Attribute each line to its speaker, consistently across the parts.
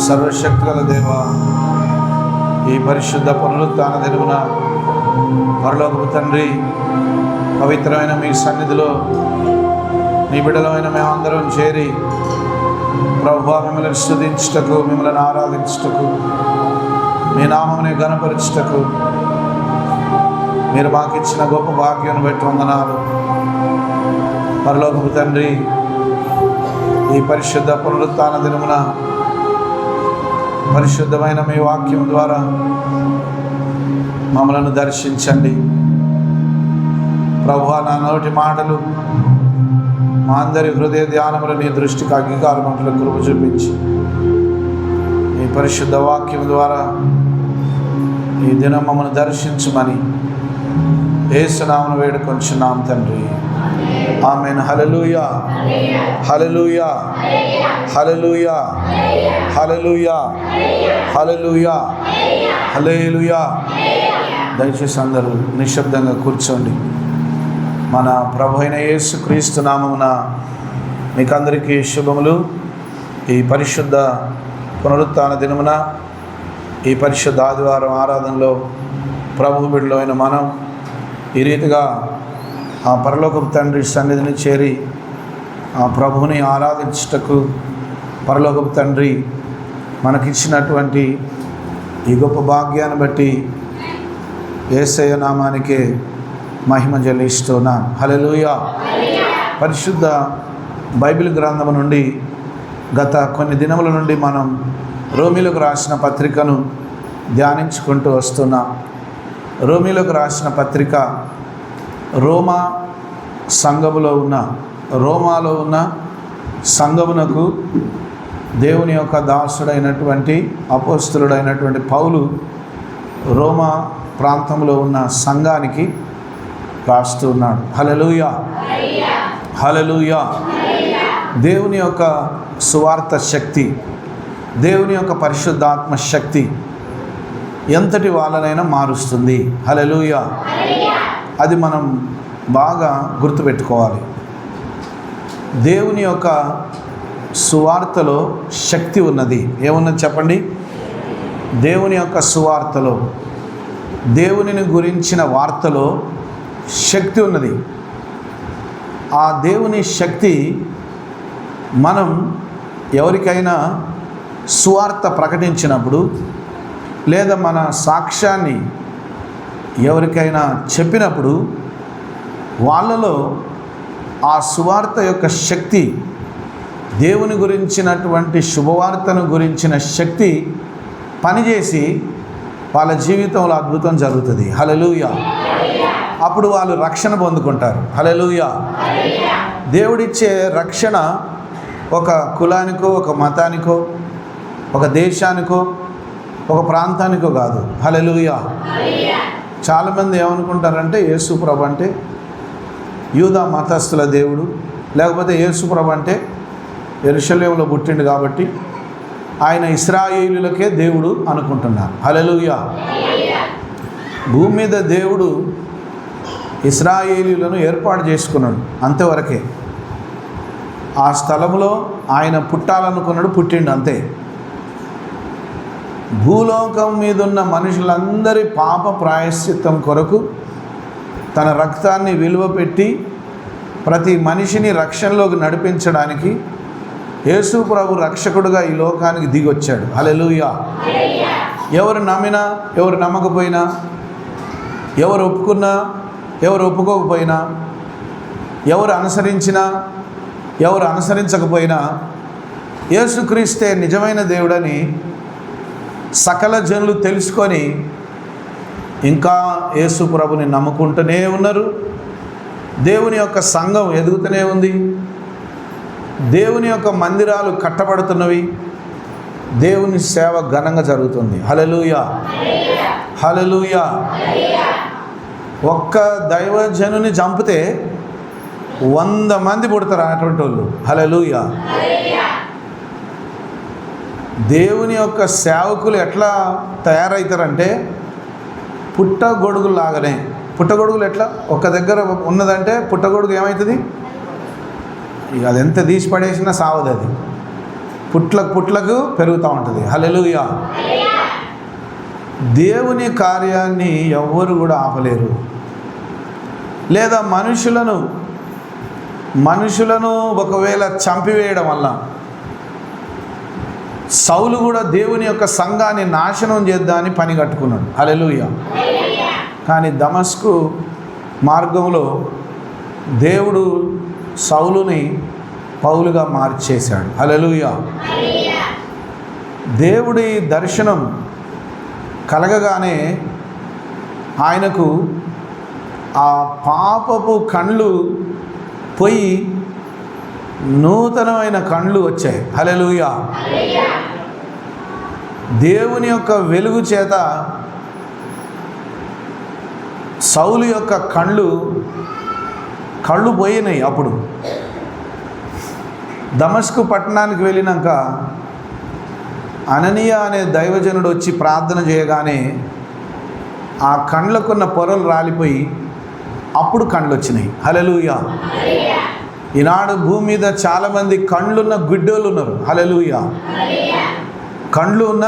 Speaker 1: సర్వశక్తిగల దేవా, ఈ పరిశుద్ధ పునరుత్థాన దినమున పరలోకపు తండ్రి, పవిత్రమైన మీ సన్నిధిలో నీ బిడ్డలమైన మేమందరం చేరి ప్రభువా మిమ్మల్ని స్తుతించుటకు, మిమ్మల్ని ఆరాధించుటకు, మీ నామముని ఘనపరచుటకు మీరు మాకు ఇచ్చిన గొప్ప భాగ్యాన్ని బట్టి వందనాలు. పరలోకపు తండ్రి, ఈ పరిశుద్ధ పునరుత్థాన దినమున పరిశుద్ధమైన మీ వాక్యం ద్వారా మమ్మలను దర్శించండి ప్రభువా. నా నోటి మాటలు, మా అందరి హృదయ ధ్యానములు నీ దృష్టికి అంగీకారమంటలు కృప చూపించి మీ పరిశుద్ధ వాక్యం ద్వారా ఈ దినం మమ్మల్ని దర్శించమని యేసు నామమున వేడుకొంచున్నాం తండ్రి, ఆమేన్. హల్లెలూయా, హల్లెలూయా, హల్లెలూయా, హల్లెలూయా, హల్లెలూయా, హల్లెలూయా. దయచేసి అందరూ నిశ్శబ్దంగా కూర్చోండి. మన ప్రభు అయిన యేసు క్రీస్తు నామమున మీకందరికీ శుభములు. ఈ పరిశుద్ధ పునరుత్థాన దినమున, ఈ పరిశుద్ధ ఆదివారం ఆరాధనలో ప్రభు బిడ్డలో అయిన మనం ఈ రీతిగా ఆ పరలోకపు తండ్రి సన్నిధిని చేరి ఆ ప్రభువుని ఆరాధించుటకు పరలోకపు తండ్రి మనకిచ్చినటువంటి ఈ గొప్ప భాగ్యాన్ని బట్టి యేసయ్య నామానికే మహిమ చెల్లిస్తున్నాం. హల్లెలూయా. పరిశుద్ధ బైబిల్ గ్రంథము నుండి గత కొన్ని దినముల నుండి మనం రోమీలకు రాసిన పత్రికను ధ్యానించుకుంటూ వస్తున్నాం. రోమీలకు రాసిన పత్రిక రోమాలో ఉన్న సంఘమునకు దేవుని యొక్క దాసుడైనటువంటి అపోస్తలుడైనటువంటి పౌలు రోమా ప్రాంతంలో ఉన్న సంఘానికి రాస్తూ ఉన్నాడు. హల్లెలూయా, హల్లెలూయా. దేవుని యొక్క సువార్త శక్తి, దేవుని యొక్క పరిశుద్ధాత్మ శక్తి ఎంతటి వాళ్ళనైనా మారుస్తుంది. హల్లెలూయా. అది మనం బాగా గుర్తుపెట్టుకోవాలి. దేవుని యొక్క సువార్తలో శక్తి ఉన్నది. ఏమున్నది చెప్పండి? దేవుని యొక్క సువార్తలో, దేవునిని గురించిన వార్తలో శక్తి ఉన్నది. ఆ దేవుని శక్తి మనం ఎవరికైనా సువార్త ప్రకటించినప్పుడు, లేదా మన సాక్ష్యాన్ని ఎవరికైనా చెప్పినప్పుడు వాళ్ళలో ఆ సువార్త యొక్క శక్తి, దేవుని గురించినటువంటి శుభవార్తను గురించిన శక్తి పనిచేసి వాళ్ళ జీవితంలో అద్భుతం జరుగుతుంది. హల్లెలూయా. అప్పుడు వాళ్ళు రక్షణ పొందుకుంటారు. హల్లెలూయా. దేవుడిచ్చే రక్షణ ఒక కులానికో, ఒక మతానికో, ఒక దేశానికో, ఒక ప్రాంతానికో కాదు. హల్లెలూయా. చాలామంది ఏమనుకుంటారంటే యేసు ప్రభు అంటే యూదా మతస్థుల దేవుడు, లేకపోతే యేసు ప్రభు అంటే యెరూషలేములో పుట్టిండు కాబట్టి ఆయన ఇశ్రాయేలులకే దేవుడు అనుకుంటున్నారు. హల్లెలూయా. భూమి మీద దేవుడు ఇశ్రాయేలీయులను ఏర్పాటు చేసుకున్నాడు, అంతవరకే. ఆ స్థలంలో ఆయన పుట్టాలనుకున్నాడు, పుట్టిండు, అంతే. భూలోకం మీద ఉన్న మనుషులందరి పాప ప్రాయశ్చిత్తం కొరకు తన రక్తాన్ని విలువ పెట్టి ప్రతి మనిషిని రక్షణలోకి నడిపించడానికి యేసు ప్రభు రక్షకుడుగా ఈ లోకానికి దిగొచ్చాడు. హల్లెలూయా. ఎవరు నమ్మినా, ఎవరు నమ్మకపోయినా, ఎవరు ఒప్పుకున్నా, ఎవరు ఒప్పుకోకపోయినా, ఎవరు అనుసరించినా, ఎవరు అనుసరించకపోయినా యేసుక్రీస్తే నిజమైన దేవుడని సకల జనులు తెలుసుకొని ఇంకా యేసు ప్రభుని నమ్ముకుంటూనే ఉన్నారు. దేవుని యొక్క సంఘం ఎదుగుతూనే ఉంది. దేవుని యొక్క మందిరాలు కట్టబడుతున్నవి. దేవుని సేవ ఘనంగా జరుగుతుంది. హల్లెలూయా, హల్లెలూయా. ఒక్క దైవజనుని చంపితే 100 మంది పుడతారు అటువంటి వాళ్ళు. హల్లెలూయా. దేవుని యొక్క సేవకులు ఎట్లా తయారవుతారంటే పుట్టగొడుగులాగానే. పుట్టగొడుగులు ఎట్లా ఒక దగ్గర ఉన్నదంటే పుట్టగొడుగు ఏమవుతుంది? ఇక అది ఎంత తీసి పడేసినా సావదు అది. పుట్లకు పెరుగుతూ ఉంటుంది. హల్లెలూయా. దేవుని కార్యాన్ని ఎవ్వరు కూడా ఆపలేరు. లేదా మనుషులను ఒకవేళ చంపివేయడం వల్ల సౌలు కూడా దేవుని యొక్క సంఘాన్ని నాశనం చేద్దామని పని కట్టుకున్నాడు. హల్లెలూయా. కానీ దమస్కు మార్గంలో దేవుడు సౌలుని పౌలుగా మార్చేశాడు. హల్లెలూయా. దేవుడి దర్శనం కలగగానే ఆయనకు ఆ పాపపు కళ్ళు పోయి నూతనమైన కళ్ళు వచ్చాయి. హల్లెలూయా. దేవుని యొక్క వెలుగు చేత సౌలు యొక్క కళ్ళు పోయినాయి. అప్పుడు దమస్కు పట్టణానికి వెళ్ళినాక అననీయ అనే దైవజనుడు వచ్చి ప్రార్థన చేయగానే ఆ కళ్ళకున్న పొరలు రాలిపోయి అప్పుడు కళ్ళు వచ్చినాయి. హల్లెలూయా. ఈనాడు భూమి మీద చాలామంది కళ్ళున్న గుడ్డోళ్ళు ఉన్నారు. హల్లెలూయా. కళ్ళు ఉన్న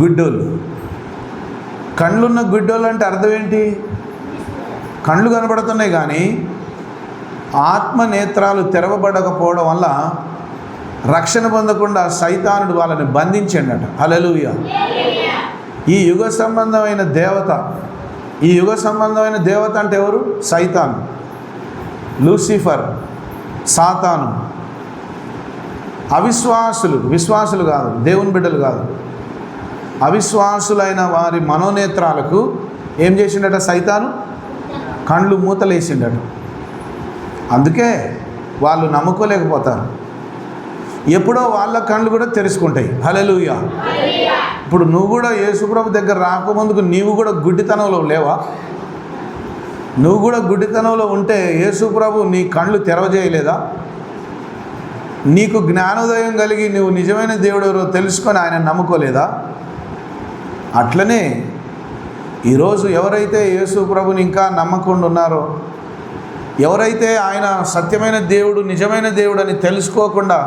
Speaker 1: గుడ్డోళ్ళు. కళ్ళున్న గుడ్డోళ్ళు అంటే అర్థం ఏంటి? కళ్ళు కనబడుతున్నాయి కానీ ఆత్మ నేత్రాలు తెరవబడకపోవడం వల్ల రక్షణ పొందకుండా సైతానుడు వాళ్ళని బంధించాడట. హల్లెలూయా. ఈ యుగ సంబంధమైన దేవత అంటే ఎవరు? సైతాను, లూసిఫర్, సాతాను. విశ్వాసులు కాదు, దేవుని బిడ్డలు కాదు, అవిశ్వాసులైన వారి మనోనేత్రాలకు ఏం చేసిండట? సైతాను కళ్ళు మూతలేసిండట. అందుకే వాళ్ళు నమ్ముకోలేకపోతారు. ఎప్పుడో వాళ్ళ కళ్ళు కూడా తెరుచుకుంటాయి. హల్లెలూయా. ఇప్పుడు నువ్వు కూడా యేసుప్రభు దగ్గర రాకముందుకు నీవు కూడా గుడ్డితనంలో లేవా? నువ్వు కూడా గుడ్డితనంలో ఉంటే యేసుప్రభు నీ కళ్ళు తెరవజేయలేదా? నీకు జ్ఞానోదయం కలిగి నువ్వు నిజమైన దేవుడు ఎవరో తెలుసుకొని ఆయన నమ్ముకోలేదా? అట్లనే ఈరోజు ఎవరైతే యేసుప్రభుని ఇంకా నమ్మకుండా ఉన్నారో, ఎవరైతే ఆయన సత్యమైన దేవుడు, నిజమైన దేవుడు అని తెలుసుకోకుండా,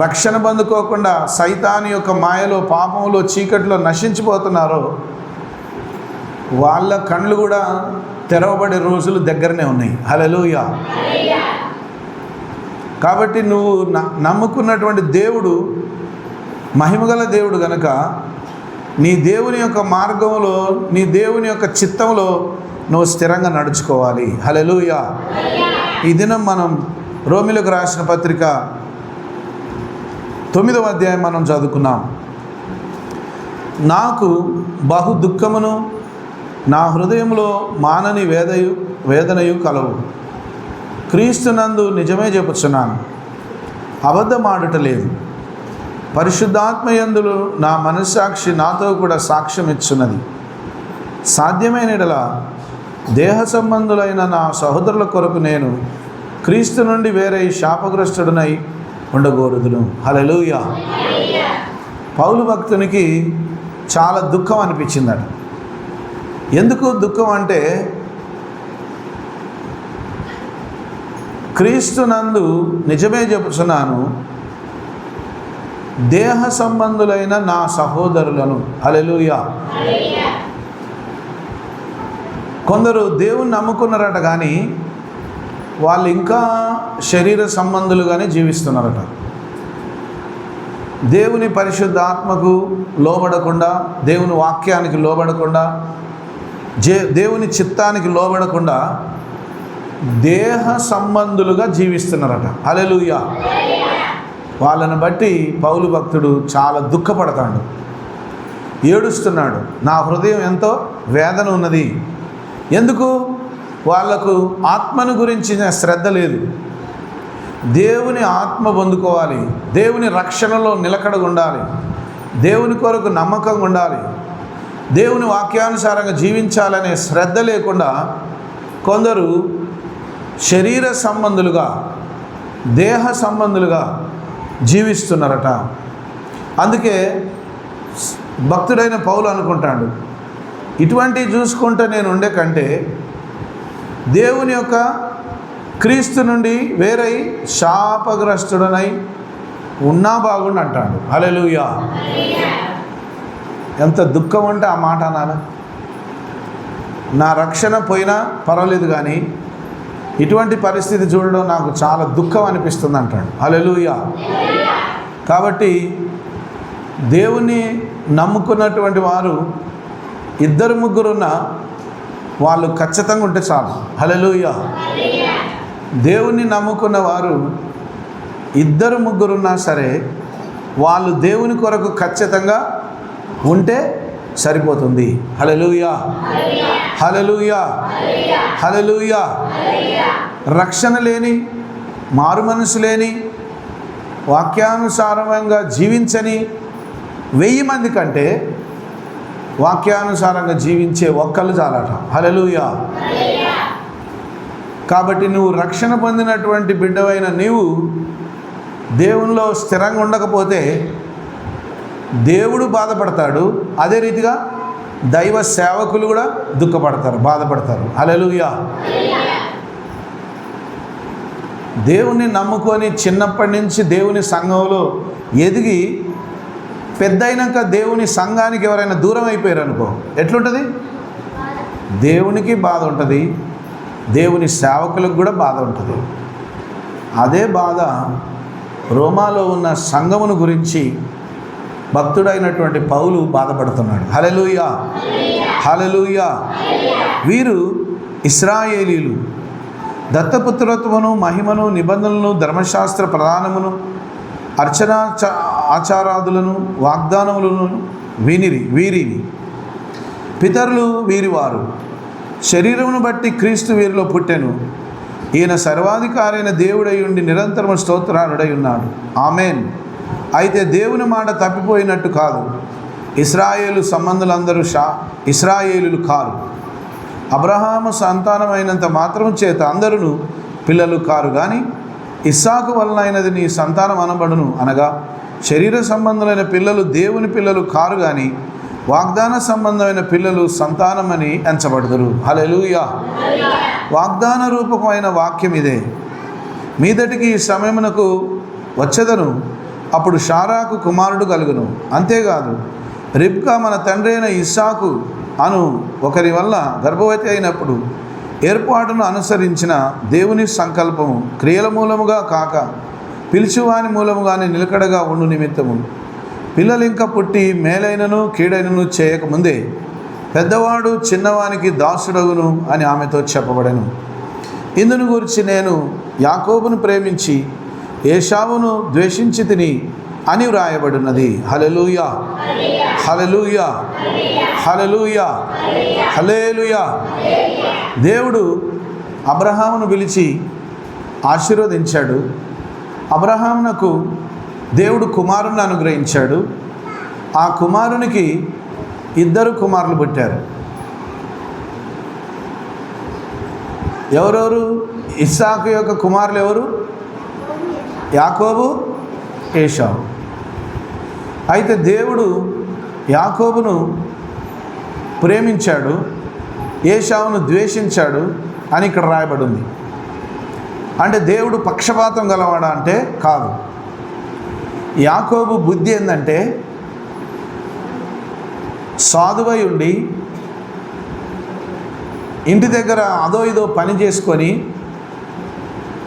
Speaker 1: రక్షణ పొందుకోకుండా సైతాను యొక్క మాయలో, పాపంలో, చీకట్లో నశించిపోతున్నారో వాళ్ళ కళ్ళు కూడా తెరవబడే రోజులు దగ్గరనే ఉన్నాయి. హల్లెలూయా. కాబట్టి నువ్వు నమ్ముకున్నటువంటి దేవుడు మహిమగల దేవుడు గనుక నీ దేవుని యొక్క మార్గంలో, నీ దేవుని యొక్క చిత్తంలో నువ్వు స్థిరంగా నడుచుకోవాలి. హల్లెలూయా. ఈ దినం మనం రోమీయులకు రాసిన పత్రిక 9వ అధ్యాయం మనం చదువుకున్నాం. నాకు బహు దుఃఖమును నా హృదయంలో మానని వేదనయు కలవు. క్రీస్తునందు నిజమే చెప్పుచున్నాను, అబద్ధమాడుట లేదు. పరిశుద్ధాత్మయందులు నా మనస్సాక్షి నాతో కూడా సాక్ష్యం ఇచ్చున్నది. సాధ్యమైన యెడల దేహ సంబంధులైన నా సహోదరుల కొరకు నేను క్రీస్తు నుండి వేరే శాపగ్రస్తుడనై ఉండగోరుదును. హల్లెలూయా. పౌలు భక్తునికి చాలా దుఃఖం అనిపించిందట. ఎందుకు దుఃఖం అంటే, క్రీస్తునందు నిజమే చెప్పుచున్నాను, దేహ సంబంధులైన నా సహోదరులను. హల్లెలూయా. కొందరు దేవుణ్ణి నమ్ముకున్నారట కానీ వాళ్ళు ఇంకా శరీర సంబంధులుగానే జీవిస్తున్నారట. దేవుని పరిశుద్ధ ఆత్మకు లోబడకుండా, దేవుని వాక్యానికి లోబడకుండా, దేవుని చిత్తానికి లోబడకుండా దేహ సంబంధులుగా జీవిస్తున్నారట. హల్లెలూయా. వాళ్ళని బట్టి పౌలు భక్తుడు చాలా దుఃఖపడతాడు, ఏడుస్తున్నాడు. నా హృదయం ఎంతో వేదన ఉన్నది. ఎందుకు? వాళ్లకు ఆత్మను గురించిన శ్రద్ధ లేదు. దేవుని ఆత్మ పొందుకోవాలి, దేవుని రక్షణలో నిలకడగా ఉండాలి, దేవుని కొరకు నమ్మకంగా ఉండాలి, దేవుని వాక్యానుసారంగా జీవించాలనే శ్రద్ధ లేకుండా కొందరు శరీర సంబంధులుగా, దేహ సంబంధులుగా జీవిస్తున్నారట. అందుకే భక్తుడైన పౌలు అనుకుంటాడు, ఇటువంటివి చూసుకుంటే నేను ఉండే కంటే దేవుని యొక్క క్రీస్తు నుండి వేరై శాపగ్రస్తుడనై ఉన్నా బాగుండు అంటాడు. హల్లెలూయా. ఎంత దుఃఖం అంటే ఆ మాట అనాలి. నా రక్షణ పోయినా పర్వాలేదు కానీ ఇటువంటి పరిస్థితి చూడడం నాకు చాలా దుఃఖం అనిపిస్తుంది అంటాడు. హల్లెలూయా. కాబట్టి దేవుని నమ్ముకున్నటువంటి వారు ఇద్దరు ముగ్గురున్న వాళ్ళు ఖచ్చితంగా ఉంటే చాలు. హల్లెలూయా. దేవుణ్ణి నమ్ముకున్న వారు ఇద్దరు ముగ్గురున్నా సరే వాళ్ళు దేవుని కొరకు ఖచ్చితంగా ఉంటే సరిపోతుంది. హల్లెలూయా. హల్లెలూయా. హల్లెలూయా. రక్షణ లేని, మారు మనసు లేని, వాక్యానుసారంగా జీవించని 1000 మంది కంటే వాక్యానుసారంగా జీవించే ఒక్కళ్ళు చాలట. హల్లెలూయా. కాబట్టి నువ్వు రక్షణ పొందినటువంటి బిడ్డవైన నీవు దేవునిలో స్థిరంగా ఉండకపోతే దేవుడు బాధపడతాడు. అదే రీతిగా దైవ సేవకులు కూడా దుఃఖపడతారు, బాధపడతారు. హల్లెలూయా. దేవుణ్ణి నమ్ముకొని చిన్నప్పటి నుంచి దేవుని సంఘంలో ఎదిగి పెద్దయినాక దేవుని సంఘానికి ఎవరైనా దూరం అయిపోయారు అనుకో, ఎట్లుంటుంది? దేవునికి బాధ ఉంటుంది, దేవుని సేవకులకు కూడా బాధ ఉంటుంది. అదే బాధ రోమాలో ఉన్న సంఘమును గురించి భక్తుడైనటువంటి పౌలు బాధపడుతున్నాడు. హల్లెలూయా. హల్లెలూయా. వీరు ఇశ్రాయేలీలు దత్తపుత్రత్వమును, మహిమను, నిబంధనలను, ధర్మశాస్త్ర ప్రధానమును, అర్చన ఆచారాదులను, వాగ్దానములను వీరివి. పితరులు వీరివారు. శరీరమును బట్టి క్రీస్తు వీరిలో పుట్టెను. ఈయన సర్వాధికారైన దేవుడై ఉండి నిరంతరము స్తోత్రాలుడై ఉన్నాడు. ఆమేన్. అయితే దేవుని మాట తప్పిపోయినట్టు కాదు. ఇశ్రాయేలు సంబంధులందరూ ఇశ్రాయేలులు కారు. అబ్రహాము సంతానమైనంత మాత్రం చేత అందరూ పిల్లలు కారు కానీ ఇస్సాకు వలన అయినది నీ సంతానం అనబడును. అనగా శరీర సంబంధమైన పిల్లలు దేవుని పిల్లలు కారు కానీ వాగ్దాన సంబంధమైన పిల్లలు సంతానమని ఎంచబడుదురు. హల్లెలూయా. వాగ్దాన రూపకమైన వాక్యం ఇదే. మీదటికి ఈ సమయమునకు వచ్చెదను, అప్పుడు షారాకు కుమారుడు కలుగును. అంతేకాదు రిబ్కా మన తండ్రి అయిన ఇస్సాకు అను ఒకరి వల్ల గర్భవతి అయినప్పుడు ఏర్పాటును అనుసరించిన దేవుని సంకల్పము క్రియల మూలముగా కాక పిలిచివాని మూలముగానే నిలకడగా ఉండు నిమిత్తము పిల్లలు ఇంకా పుట్టి మేలైనను కీడైనను చేయకముందే పెద్దవాడు చిన్నవానికి దాసుడగును అని ఆమెతో చెప్పబడెను. ఇందును గురించి నేను యాకోబును ప్రేమించి ఏశావును ద్వేషించి తిని అని వ్రాయబడినది. హల్లెలూయా. హల్లెలూయా. హల్లెలూయా. హల్లెలూయా. దేవుడు అబ్రహామును పిలిచి ఆశీర్వదించాడు. అబ్రహామునకు దేవుడు కుమారుని అనుగ్రహించాడు. ఆ కుమారునికి 2 కుమారులు పుట్టారు. ఎవరెవరు? ఇస్సాకు యొక్క కుమారులు ఎవరు? యాకోబు, ఏశావు. అయితే దేవుడు యాకోబును ప్రేమించాడు, ఏశావును ద్వేషించాడు అని ఇక్కడ రాయబడి ఉంది. అంటే దేవుడు పక్షపాతం గలవాడా అంటే కాదు. యాకోబు బుద్ధి ఏంటంటే సాధువై ఉండి ఇంటి దగ్గర అదో ఇదో పని చేసుకొని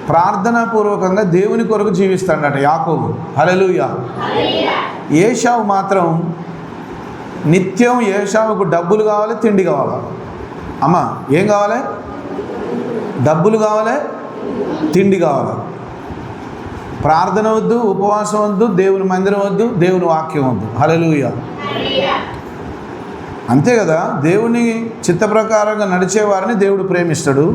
Speaker 1: ప్రార్థనాపూర్వకంగా దేవుని కొరకు జీవిస్తాడట యాకోబు. హల్లెలూయా. ఏశావు మాత్రం నిత్యం ఏశావుకు డబ్బులు కావాలి, తిండి కావాలి. అమ్మ ఏం కావాలి? డబ్బులు కావాలి, తిండి కావాలి. ప్రార్థన వద్దు, ఉపవాసం వద్దు, దేవుని మందిరం వద్దు, దేవుని వాక్యం వద్దు. హల్లెలూయా. అంతే కదా. దేవుని చిత్త ప్రకారంగా నడిచేవారిని దేవుడు ప్రేమిస్తాడు.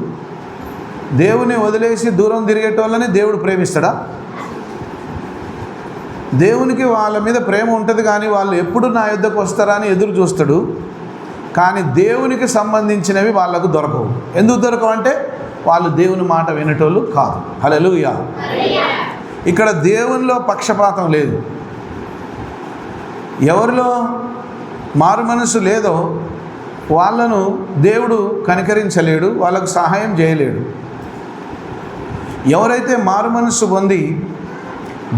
Speaker 1: దేవుని వదిలేసి దూరం తిరిగేటోళ్ళని దేవుడు ప్రేమిస్తాడా? దేవునికి వాళ్ళ మీద ప్రేమ ఉంటుంది కానీ వాళ్ళు ఎప్పుడు నా యుద్ధకు వస్తారా అని ఎదురు చూస్తాడు. కానీ దేవునికి సంబంధించినవి వాళ్ళకు దొరకవు. ఎందుకు దొరకవు అంటే వాళ్ళు దేవుని మాట వినేటోళ్ళు కాదు. హల్లెలూయా. ఇక్కడ దేవునిలో పక్షపాతం లేదు. ఎవరిలో మారు మనసు లేదో వాళ్ళను దేవుడు కనికరించలేడు, వాళ్ళకు సహాయం చేయలేడు. ఎవరైతే మారు మనసు పొంది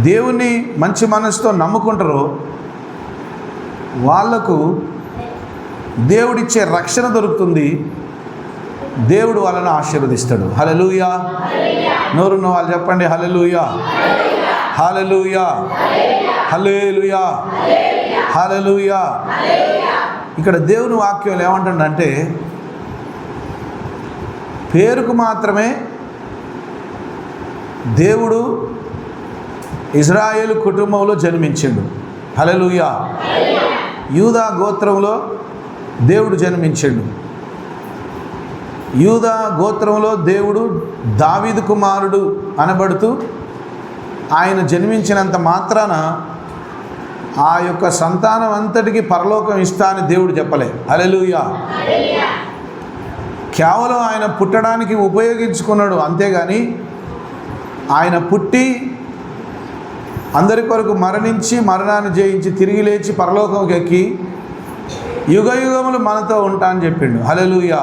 Speaker 1: దేవుణ్ణి మంచి మనసుతో నమ్ముకుంటారో వాళ్లకు దేవుడిచ్చే రక్షణ దొరుకుతుంది, దేవుడు వాళ్ళని ఆశీర్వదిస్తాడు. హల్లెలూయా. నోరున్న వాళ్ళు చెప్పండి హల్లెలూయా, హల్లెలూయా, హల్లెలూయా, హల్లెలూయా. ఇక్కడ దేవుని వాక్యం ఏమంటుందంటే, పేరుకు మాత్రమే దేవుడు ఇజ్రాయేలు కుటుంబంలో జన్మించిండు. హల్లెలూయా. యూదా గోత్రంలో దేవుడు జన్మించిండు. యూదా గోత్రంలో దేవుడు దావీదు కుమారుడు అనబడుతూ ఆయన జన్మించినంత మాత్రాన ఆ యొక్క సంతానం అంతటికి పరలోకం ఇస్తా అని దేవుడు చెప్పలే. హల్లెలూయా. కేవలం ఆయన పుట్టడానికి ఉపయోగించుకున్నాడు, అంతేగాని ఆయన పుట్టి అందరి కొరకు మరణించి మరణాన్ని జయించి తిరిగి లేచి పరలోకంకి ఎక్కి యుగ యుగములు మనతో ఉంటా అని చెప్పిండు. హల్లెలూయా.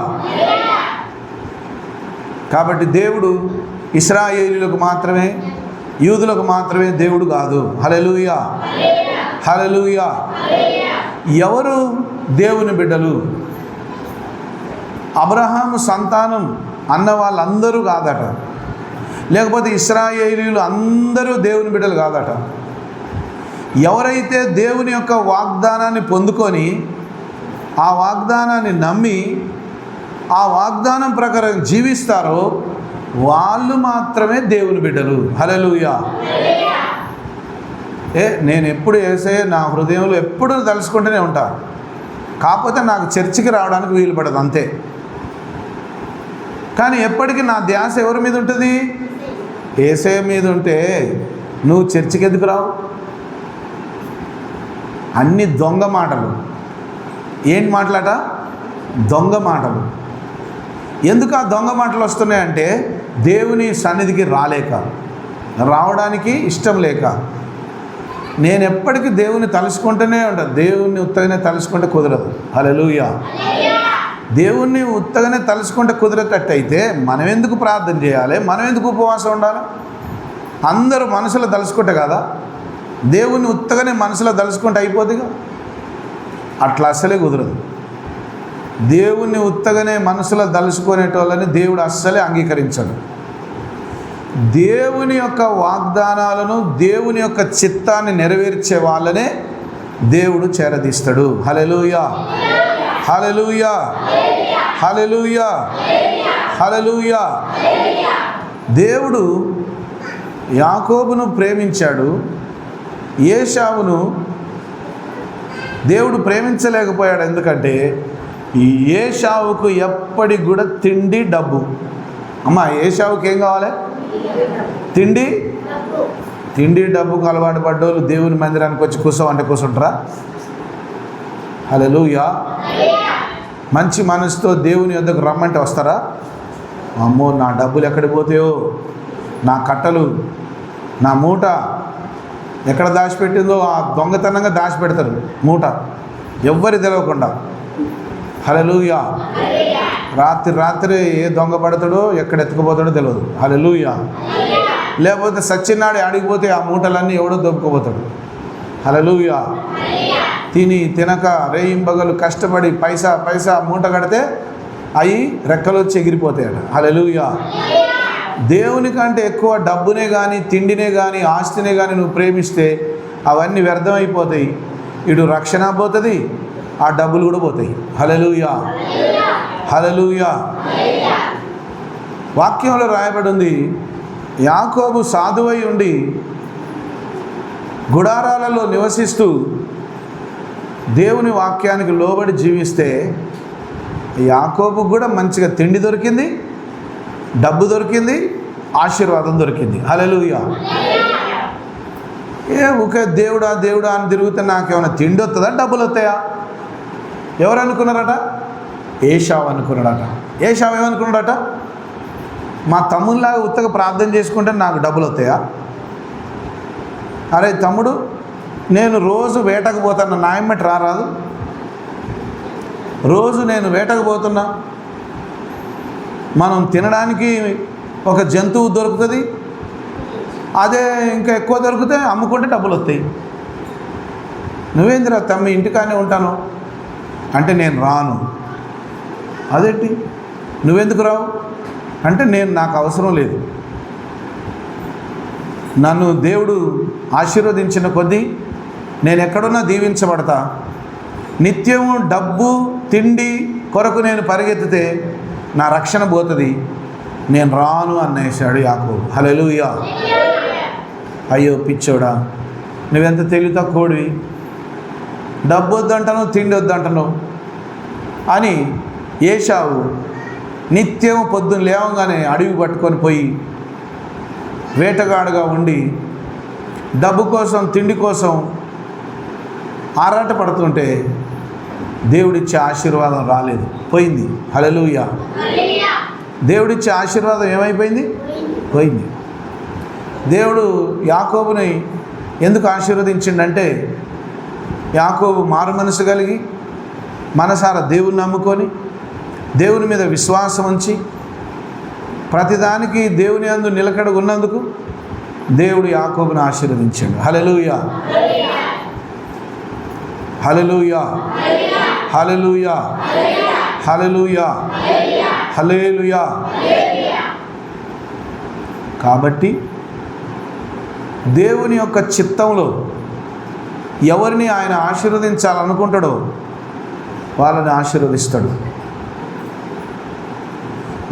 Speaker 1: కాబట్టి దేవుడు ఇశ్రాయేలీయులకు మాత్రమే, యూదులకు మాత్రమే దేవుడు కాదు. హల్లెలూయా, హల్లెలూయా. ఎవరు దేవుని బిడ్డలు? అబ్రహాము సంతానం అన్న వాళ్ళందరూ కాదట, లేకపోతే ఇశ్రాయేలీయులు అందరూ దేవుని బిడ్డలు కాదట. ఎవరైతే దేవుని యొక్క వాగ్దానాన్ని పొందుకొని ఆ వాగ్దానాన్ని నమ్మి ఆ వాగ్దానం ప్రకారం జీవిస్తారో వాళ్ళు మాత్రమే దేవుని బిడ్డలు. హల్లెలూయా. నేను ఎప్పుడు యేసయ్య నా హృదయంలో ఎప్పుడు తలుచుకుంటూనే ఉంటాను, కాకపోతే నాకు చర్చికి రావడానికి వీలు పడదు అంతే. కానీ ఎప్పటికీ నా ధ్యాస ఎవరి మీద ఉంటుంది? యేసయ్య మీద ఉంటే నువ్వు చర్చికి ఎందుకు రావు? అన్ని దొంగ మాటలు. ఏంటి మాటలట? దొంగ మాటలు. ఎందుకు ఆ దొంగ మాటలు వస్తున్నాయంటే దేవుని సన్నిధికి రావడానికి ఇష్టం లేక. నేను ఎప్పటికీ దేవుని తలుచుకుంటూనే ఉంటాను. దేవుణ్ణి ఉత్తగానే తలుచుకుంటే కుదరదు. హల్లెలూయా. దేవుణ్ణి ఉత్తగానే తలుచుకుంటే కుదిరేటట్టయితే మనం ఎందుకు ప్రార్థన చేయాలి? మనం ఎందుకు ఉపవాసం ఉండాలి? అందరూ మనసులో తలుచుకుంటే కదా, దేవుణ్ణి ఉత్తగానే మనసులో తలుచుకుంటే అయిపోతుందిగా. అట్లా అస్సలే కుదరదు. దేవుణ్ణి ఉత్తగానే మనసులో తలుచుకునేటోళ్ళని దేవుడు అస్సలే అంగీకరించడు. దేవుని యొక్క వాగ్దానాలను, దేవుని యొక్క చిత్తాన్ని నెరవేర్చే వాళ్ళనే దేవుడు చేరదీస్తాడు. హల్లెలూయా, హల్లెలూయా, హల్లెలూయా, హల్లెలూయా. దేవుడు యాకోబును ప్రేమించాడు, ఏశావును దేవుడు ప్రేమించలేకపోయాడు. ఎందుకంటే ఈ ఏశావుకు ఎప్పటికి కూడా తిండి, డబ్బు. అమ్మ, ఏశావుకి ఏం కావాలి? తిండి డబ్బుకు అలవాటు పడ్డోళ్ళు దేవుని మందిరానికి వచ్చి కూర్చోమంటే కూర్చుంటారా? హల్లెలూయా. మంచి మనసుతో దేవుని యొద్దకు రమ్మంటే వస్తారా? అమ్మో, నా డబ్బులు ఎక్కడికి పోతాయో, నా కట్టలు, నా మూట ఎక్కడ దాచిపెట్టిందో ఆ దొంగతనంగా దాచిపెడతారు మూట, ఎవ్వరి తెలియకుండా. హల్లెలూయా. రాత్రి ఏ దొంగ పడతాడో ఎక్కడ ఎత్తుకుపోతాడో తెలియదు. హల్లెలూయా. లేకపోతే సచ్చినాడు అడిగిపోతే ఆ మూటలన్నీ ఎవడో దొబ్బుకుపోతాడు. హల్లెలూయా. తినక రేయింబగలు కష్టపడి పైసా మూట కడితే అవి రెక్కలు వచ్చి ఎగిరిపోతాయట. హల్లెలూయా. దేవుని కంటే ఎక్కువ డబ్బునే కానీ, తిండినే కానీ, ఆస్తినే కానీ నువ్వు ప్రేమిస్తే అవన్నీ వ్యర్థమైపోతాయి. ఇటు రక్షణ పోతుంది, ఆ డబ్బులు కూడా పోతాయి. హల్లెలూయా, హల్లెలూయా. వాక్యంలో రాయబడి ఉంది, యాకోబు సాధువై ఉండి గుడారాలలో నివసిస్తూ దేవుని వాక్యానికి లోబడి జీవిస్తే యాకోబుకు కూడా మంచిగా తిండి దొరికింది, డబ్బు దొరికింది, ఆశీర్వాదం దొరికింది. హల్లెలూయా. ఊకే దేవుడా అని తిరిగితే నాకేమైనా తిండి వస్తుందా, డబ్బులు వస్తాయా? ఎవరు అనుకున్నారట? ఏశావు అనుకున్నాడట. ఏశావు ఏమనుకున్నాడట? మా తమ్ముళ్ళలాగా ఉత్తగా ప్రార్థన చేసుకుంటే నాకు డబ్బులు వస్తాయా? అరే తమ్ముడు, నేను రోజు వేటకు పోతున్నా, నా ఎమ్మటి రారాదు? రోజు నేను వేటకు పోతున్నా, మనం తినడానికి ఒక జంతువు దొరుకుతుంది, అదే ఇంకా ఎక్కువ దొరికితే అమ్ముకుంటే డబ్బులు వస్తాయి. నువ్వేందిరా తమ్మి ఇంటికానే ఉంటాను అంటే నేను రాను. అదేంటి నువ్వెందుకు రావు అంటే నాకు అవసరం లేదు. నన్ను దేవుడు ఆశీర్వదించిన కొద్దీ నేను ఎక్కడున్నా దీవించబడతా. నిత్యము డబ్బు తిండి కొరకు నేను పరిగెత్తితే నా రక్షణ పోతుంది, నేను రాను అనేసాడు యాకోబు. హల్లెలూయా. అయ్యో పిచ్చోడా, నువ్వెంత తెలివి తక్కువడివి, డబ్బు వద్దంటాను తిండి వద్దంటాను అని ఏశావు నిత్యం పొద్దున్న లేవగానే అడవి పట్టుకొని పోయి వేటగాడుగా ఉండి డబ్బు కోసం తిండి కోసం ఆరాట పడుతుంటే దేవుడిచ్చే ఆశీర్వాదం రాలేదు, పోయింది. హల్లెలూయా. దేవుడిచ్చే ఆశీర్వాదం ఏమైపోయింది? పోయింది. దేవుడు యాకోబుని ఎందుకు ఆశీర్వదించిండంటే యాకోబు మారు మనసు కలిగి మనసారా దేవుని నమ్ముకొని దేవుని మీద విశ్వాసం ఉంచి ప్రతిదానికి దేవుని యందు నిలకడగా ఉన్నందుకు దేవుడు యాకోబుని ఆశీర్వదించాడు. హల్లెలూయా. హల్లెలూయా. హల్లెలూయా. హల్లెలూయా. హల్లెలూయా. కాబట్టి దేవుని యొక్క చిత్తంలో ఎవరిని ఆయన ఆశీర్వదించాలనుకుంటాడో వాళ్ళని ఆశీర్వదిస్తాడు.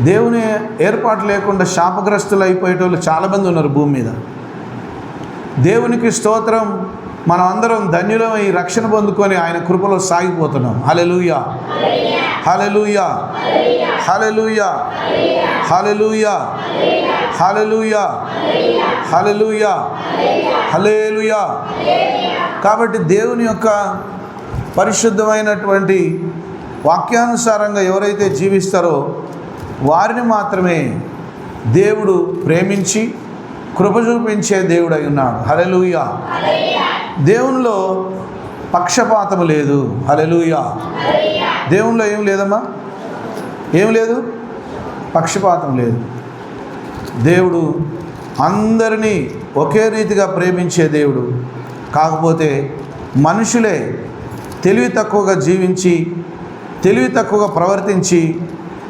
Speaker 1: దేవుని ఏర్పాటు లేకుండా శాపగ్రస్తులు అయిపోయేటోళ్ళు చాలామంది ఉన్నారు భూమి మీద. దేవునికి స్తోత్రం, మనం అందరం ధన్యులం ఈ రక్షణ పొందుకొని ఆయన కృపలో సాగిపోతున్నాం. హల్లెలూయా. హల్లెలూయా. హల్లెలూయా. హల్లెలూయా. హల్లెలూయా. హల్లెలూయా. హల్లెలూయా. కాబట్టి దేవుని యొక్క పరిశుద్ధమైనటువంటి వాక్యానుసారంగా ఎవరైతే జీవిస్తారో వారిని మాత్రమే దేవుడు ప్రేమించి కృప చూపించే దేవుడై ఉన్నాడు. హల్లెలూయా. దేవునిలో పక్షపాతము లేదు. హల్లెలూయా. దేవునిలో ఏం లేదమ్మా, ఏం లేదు, పక్షపాతం లేదు. దేవుడు అందరినీ ఒకే రీతిగా ప్రేమించే దేవుడు. కాకపోతే మనుషులే తెలివి తక్కువగా జీవించి తెలివి తక్కువగా ప్రవర్తించి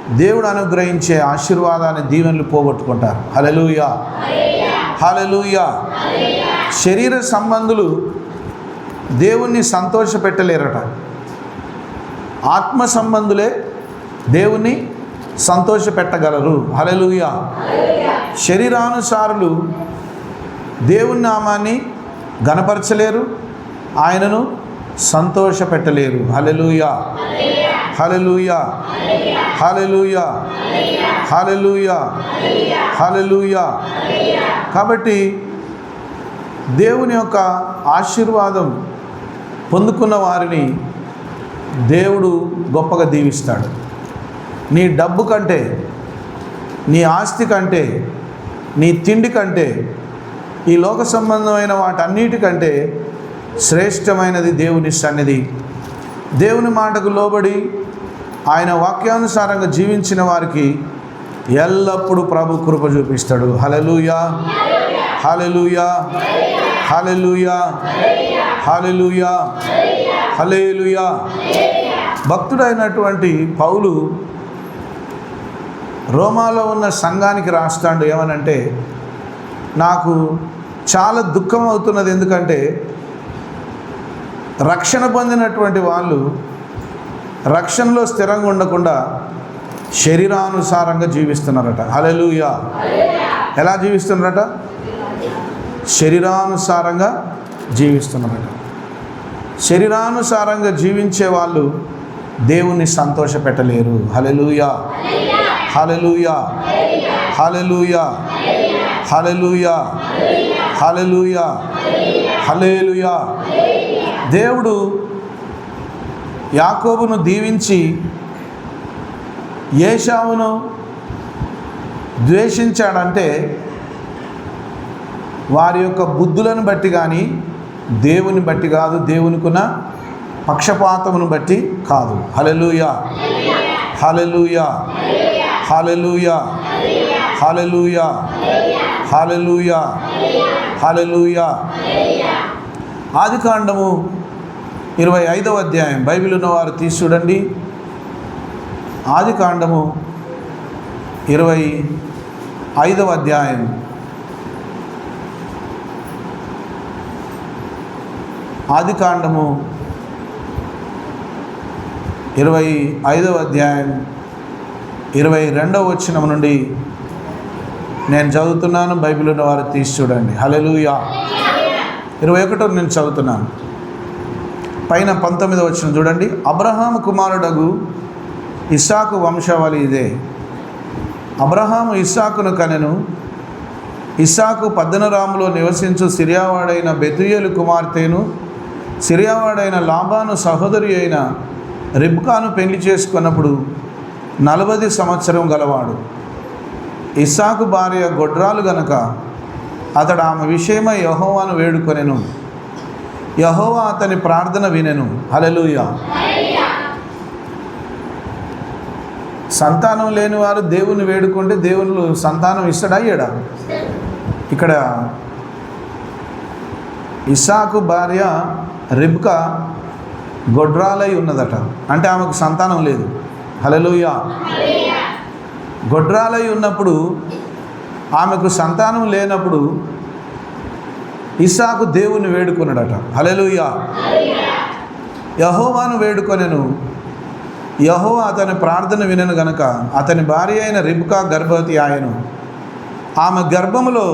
Speaker 1: దేవుడు అనుగ్రహించే ఆశీర్వాదాన్ని దీవెనలు పోగొట్టుకుంటారు. హల్లెలూయా. హల్లెలూయా. శరీర సంబంధులు దేవుణ్ణి సంతోషపెట్టలేరట, ఆత్మ సంబంధులే దేవుణ్ణి సంతోషపెట్టగలరు. హల్లెలూయా. శరీరానుసారులు దేవుని నామాన్ని గణపరచలేరు, ఆయనను సంతోషపెట్టలేరు. హల్లెలూయా. హల్లెలూయా. హల్లెలూయా. హల్లెలూయా. హల్లెలూయా. కాబట్టి దేవుని యొక్క ఆశీర్వాదం పొందుకున్న వారిని దేవుడు గొప్పగా దీవిస్తాడు. నీ డబ్బు కంటే, నీ ఆస్తి కంటే, నీ తిండి కంటే, ఈ లోక సంబంధమైన వాటన్నిటికంటే శ్రేష్టమైనది దేవుని సన్నిధి. దేవుని మాటకు లోబడి ఆయన వాక్యానుసారంగా జీవించిన వారికి ఎల్లప్పుడూ ప్రభు కృప చూపిస్తాడు. హల్లెలూయా. హల్లెలూయా. హల్లెలూయా. హల్లెలూయా. హల్లెలూయా. భక్తుడైనటువంటి పౌలు రోమాలో ఉన్న సంఘానికి రాస్తాడు ఏమనంటే, నాకు చాలా దుఃఖం అవుతున్నది, ఎందుకంటే రక్షణ పొందినటువంటి వాళ్ళు రక్షణలో స్థిరంగా ఉండకుండా శరీరానుసారంగా జీవిస్తున్నారట. హల్లెలూయా. ఎలా జీవిస్తున్నారట? శరీరానుసారంగా జీవిస్తున్నారట. శరీరానుసారంగా జీవించే వాళ్ళు దేవుణ్ణి సంతోషపెట్టలేరు. హల్లెలూయా. హల్లెలూయా. హల్లెలూయా. హల్లెలూయా. హల్లెలూయా. హల్లెలూయా. దేవుడు యాకోబును దీవించి ఏశావును ద్వేషించాడంటే వారి యొక్క బుద్ధులను బట్టి కానీ దేవుని బట్టి కాదు, దేవునికున్న పక్షపాతమును బట్టి కాదు. హల్లెలూయా. హల్లెలూయా. హల్లెలూయా. హల్లెలూయా. హల్లెలూయా, హల్లెలూయా. ఆదికాండము 25వ అధ్యాయం. బైబిల్ ఉన్నవారు తీసి చూడండి. ఆదికాండము 25వ అధ్యాయం. ఆదికాండము 25వ అధ్యాయం 22వ వచనం నుండి నేను చదువుతున్నాను. బైబిల్ ఉన్న వారు తీసి చూడండి. హల్లెలూయా. 21 నేను చదువుతున్నాను. పైన 19వ వచనం చూడండి. అబ్రహాము కుమారుడగు ఇస్సాకు వంశావళి ఇదే. అబ్రహాము ఇస్సాకును కనెను. ఇస్సాకు పద్దనరాములో నివసించు సిరియావాడైన బెతూయేలు కుమార్తెను, సిరియావాడైన లాబాను సహోదరి అయిన రిబ్కాను పెళ్లి చేసుకున్నప్పుడు 40 సంవత్సరం గలవాడు. ఇస్సాకు భార్య గొడ్రాలు గనక అతడు ఆమె విషయమై యెహోవాను వేడుకొనెను. యెహోవా అతని ప్రార్థన వినెను. హల్లెలూయా. సంతానం లేని వారు దేవుని వేడుకుంటే దేవుళ్ళు సంతానం ఇస్తాడా ఇయ్యడా? ఇక్కడ ఇస్సాకు భార్య రిబ్కా గొడ్రాలై ఉన్నదట, అంటే ఆమెకు సంతానం లేదు. హల్లెలూయా. గొడ్రాలై ఉన్నప్పుడు ఆమెకు సంతానం లేనప్పుడు ఇస్సాకు దేవుని వేడుకున్నాడట. హల్లెలూయా. యెహోవాను వేడుకొనెను. యెహోవా అతని ప్రార్థన వినెను గనక అతని భార్య అయిన రిబ్కా గర్భవతి ఆయను. ఆమె గర్భములో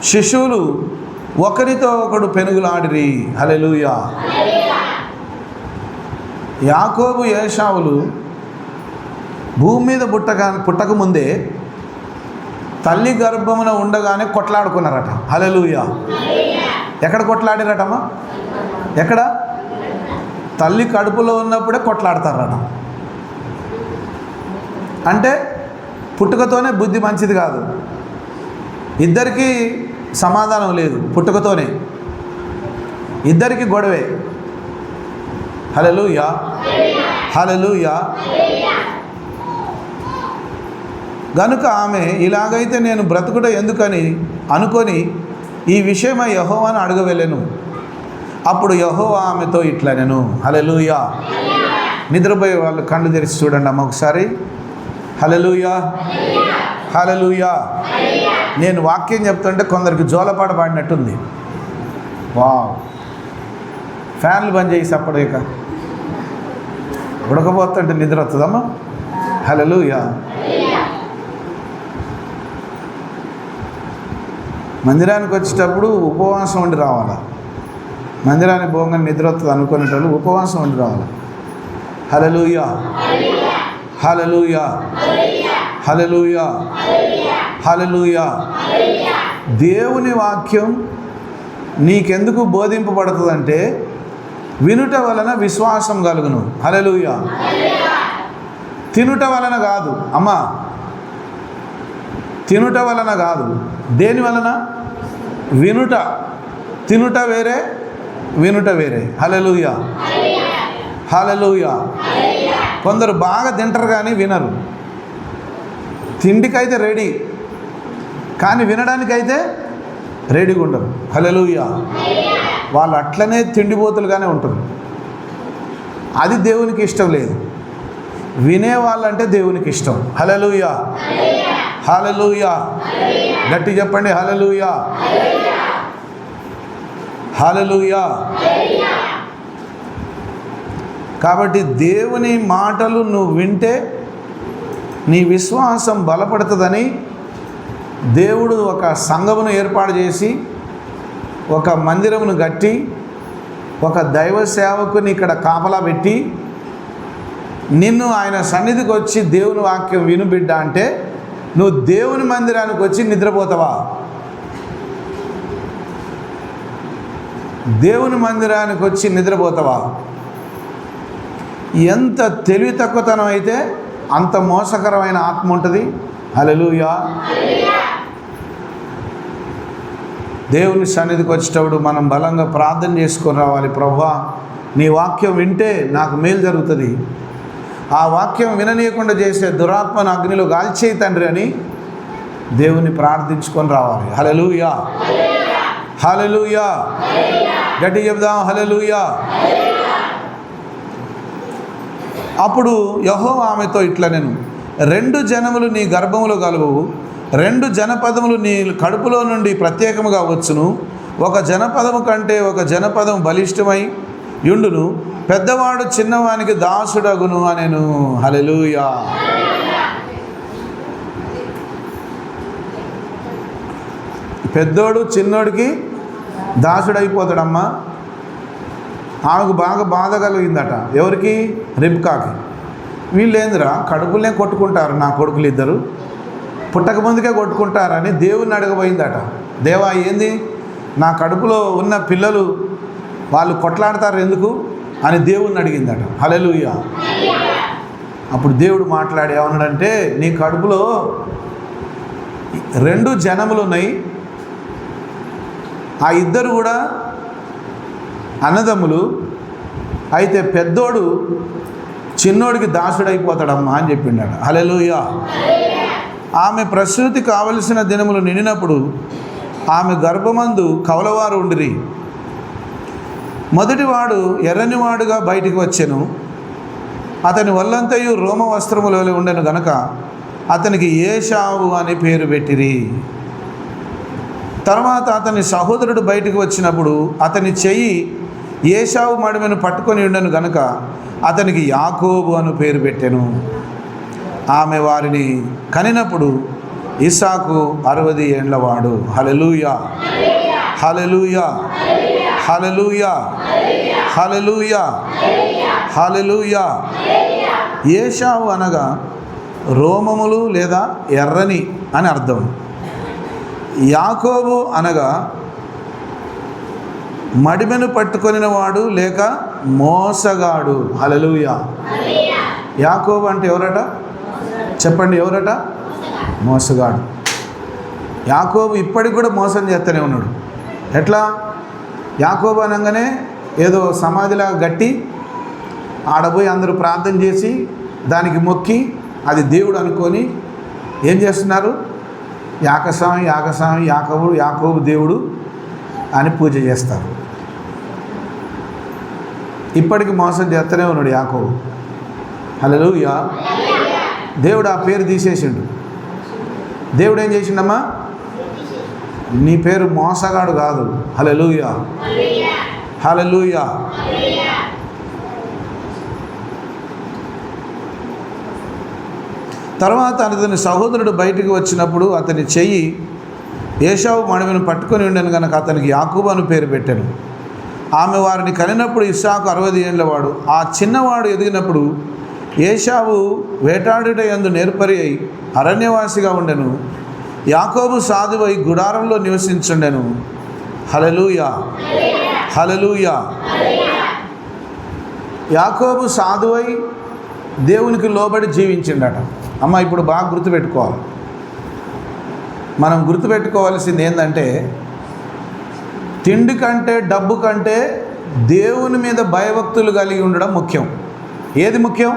Speaker 1: శిశువులు ఒకరితో ఒకడు పెనుగులాడిరి. హల్లెలూయా. యాకోబు ఏశావులు భూమి మీద పుట్టకముందే తల్లి గర్భమున ఉండగానే కొట్లాడుకున్నారట. హల్లెలూయా. ఎక్కడ కొట్లాడిరటమ్మా? ఎక్కడ? తల్లి కడుపులో ఉన్నప్పుడే కొట్లాడతారట. అంటే పుట్టుకతోనే బుద్ధి మంచిది కాదు. ఇద్దరికీ సమాధానం లేదు. పుట్టుకతోనే ఇద్దరికి గొడవే. హల్లెలూయా, హల్లెలూయా. గనుక ఆమె ఇలాగైతే నేను బ్రతుకుట ఎందుకని అనుకొని ఈ విషయమై యెహోవాను అడగవెళ్ళెను. అప్పుడు యెహోవా ఆమెతో ఇట్లనెను. హల్లెలూయా. నిద్రపోయే వాళ్ళు కళ్ళు తెరిచి చూడండి అమ్మ ఒకసారి. హల్లెలూయా, హల్లెలూయా. నేను వాక్యం చెప్తుంటే కొందరికి జోలపాట పాడినట్టుంది. వావ్. ఫ్యాన్లు బంద్ చేసి అప్పటిక ఉడకపోతుంటే నిద్ర వస్తుందమ్మా. హల్లెలూయా. మందిరానికి వచ్చేటప్పుడు ఉపవాసం ఉండి రావాలా. మందిరానికి పోగానే నిద్ర వస్తుంది అనుకునేటప్పుడు ఉపవాసం ఉండి రావాలి. హల్లెలూయా, హల్లెలూయా, హల్లెలూయా, హల్లెలూయా. దేవుని వాక్యం నీకెందుకు బోధింపబడుతుందంటే వినుట వలన విశ్వాసం కలుగును. హల్లెలూయా. తినుట వలన కాదు అమ్మా, తినుట వలన కాదు. దేని వలన? వినుట. తినుట వేరే, వినుట వేరే. హల్లెలూయా, హల్లెలూయా. కొందరు బాగా తింటారు కానీ వినరు. తిండికైతే రెడీ కానీ వినడానికైతే రెడీగా ఉండరు. హల్లెలూయా. వాళ్ళు అట్లనే తిండిపోతులుగానే ఉంటారు. అది దేవునికి ఇష్టం లేదు. వినేవాళ్ళంటే దేవునికి ఇష్టం. హల్లెలూయా, హల్లెలూయా. గట్టి చెప్పండి హల్లెలూయా, హల్లెలూయా. కాబట్టి దేవుని మాటలు నువ్వు వింటే నీ విశ్వాసం బలపడుతుందని దేవుడు ఒక సంఘమును ఏర్పాటు చేసి ఒక మందిరమును కట్టి ఒక దైవ సేవకుని ఇక్కడ కాపలా పెట్టి నిన్ను ఆయన సన్నిధికి వచ్చి దేవుని వాక్యం విను బిడ్డ అంటే నువ్వు దేవుని మందిరానికి వచ్చి నిద్రపోతావా? దేవుని మందిరానికి వచ్చి నిద్రపోతావా? ఎంత తెలివి తక్కువతనం అయితే అంత మోసకరమైన ఆత్మ ఉంటుంది. హల్లెలూయా. దేవుని సన్నిధికి వచ్చేటప్పుడు మనం బలంగా ప్రార్థన చేసుకొని రావాలి. ప్రభువా, నీ వాక్యం వింటే నాకు మేలు జరుగుతుంది. ఆ వాక్యం విననీయకుండా చేసే దురాత్మను అగ్నిలో కాల్చేయి తండ్రి అని దేవుని ప్రార్థించుకొని రావాలి. హల్లెలూయా, హల్లెలూయా, గట్టిగా చెప్దాం హల్లెలూయా. అప్పుడు యెహోవా ఆమెతో ఇట్లా, నేను 2 జనములు నీ గర్భములో కలుగువు, 2 జనపదములు నీ కడుపులో నుండి ప్రత్యేకముగా వచ్చును, ఒక జనపదము కంటే ఒక జనపదం బలిష్టమై యుండును, పెద్దవాడు చిన్నవానికి దాసుడగును అనెను. హల్లెలూయా. పెద్దోడు చిన్నోడికి దాసుడైపోతాడమ్మా. ఆమెకు బాగా బాధ కలిగిందట. ఎవరికి? రిబ్కాకి. వీళ్ళేందిరా కడుపులనే కొట్టుకుంటారు నా కొడుకులు ఇద్దరు, పుట్టక ముందుకే కొట్టుకుంటారని దేవుణ్ణి అడగబోయిందట. దేవా ఏంది నా కడుపులో ఉన్న పిల్లలు వాళ్ళు కొట్లాడతారు ఎందుకు అని దేవుణ్ణి అడిగిందట. హల్లెలూయా. అప్పుడు దేవుడు మాట్లాడి ఏమన్నాడంటే, నీ కడుపులో 2 జనములు ఉన్నాయి, ఆ ఇద్దరు కూడా అన్నదమ్ములు, అయితే పెద్దోడు చిన్నోడికి దాసుడైపోతాడమ్మా అని చెప్పిండాడు. హల్లెలూయా. ఆమె ప్రసూతి కావలసిన దినములు నిండినప్పుడు ఆమె గర్భమందు కవలవారు ఉండిరి. మొదటివాడు ఎర్రనివాడుగా బయటికి వచ్చెను, అతని వల్లంతయు రోమ వస్త్రములో ఉండెను గనక అతనికి ఏశావు అని పేరు పెట్టిరి. తర్వాత అతని సహోదరుడు బయటికి వచ్చినప్పుడు అతని చెయ్యి ఏశావు మడిమెను పట్టుకొని ఉండెను గనక అతనికి యాకోబు అని పేరు పెట్టెను. ఆమె వారిని కనినప్పుడు ఇస్సాకు 60 ఏండ్లవాడు. హల్లెలూయా, హల్లెలూయా, హల్లెలూయా, హల్లెలూయా, హల్లెలూయా. ఏశావు అనగా రోమములు లేదా ఎర్రని అని అర్థం. యాకోబు అనగా మడిమెను పట్టుకొనినవాడు లేక మోసగాడు. హల్లెలూయా. యాకోబు అంటే ఎవరట? చెప్పండి, ఎవరట? మోసగాడు. యాకోబు ఇప్పటికి కూడా మోసం చేస్తూనే ఉన్నాడు. ఎట్లా? యాకోబు అనగానే ఏదో సమాధిలాగా గట్టి ఆడపోయి అందరూ ప్రార్థన చేసి దానికి మొక్కి అది దేవుడు అనుకొని ఏం చేస్తున్నారు? యాకస్వామి, యాకస్వామి, యాకోబు దేవుడు అని పూజ చేస్తారు. ఇప్పటికి మోసం చేస్తూనే ఉన్నాడు యాకోబు. హల్లెలూయా. దేవుడు ఆ పేరు తీసేసిండు. దేవుడు ఏం చేసిండమ్మా? నీ పేరు మోసగాడు కాదు. హల్లెలూయా, హల్లెలూయా. తర్వాత అతని సహోదరుడు బయటికి వచ్చినప్పుడు అతని చెయ్యి ఏశావు మడిమెను పట్టుకొని ఉండెను కనుక అతనికి యాకోబు అని పేరు పెట్టాను. ఆమె వారిని కనినప్పుడు ఇస్సాకు 60 ఏండ్లవాడు. ఆ చిన్నవాడు ఎదిగినప్పుడు ఏశావు వేటాడుట యందు నేర్పరి అయి అరణ్యవాసిగా ఉండెను. యాకోబు సాధువై గుడారంలో నివసించుండెను. హల్లెలూయా, హల్లెలూయా. యాకోబు సాధువై దేవునికి లోబడి జీవించిండట. అమ్మ ఇప్పుడు బాగా గుర్తుపెట్టుకోవాలి. మనం గుర్తుపెట్టుకోవాల్సింది ఏంటంటే, తిండి కంటే డబ్బు కంటే దేవుని మీద భయభక్తులు కలిగి ఉండడం ముఖ్యం. ఏది ముఖ్యం?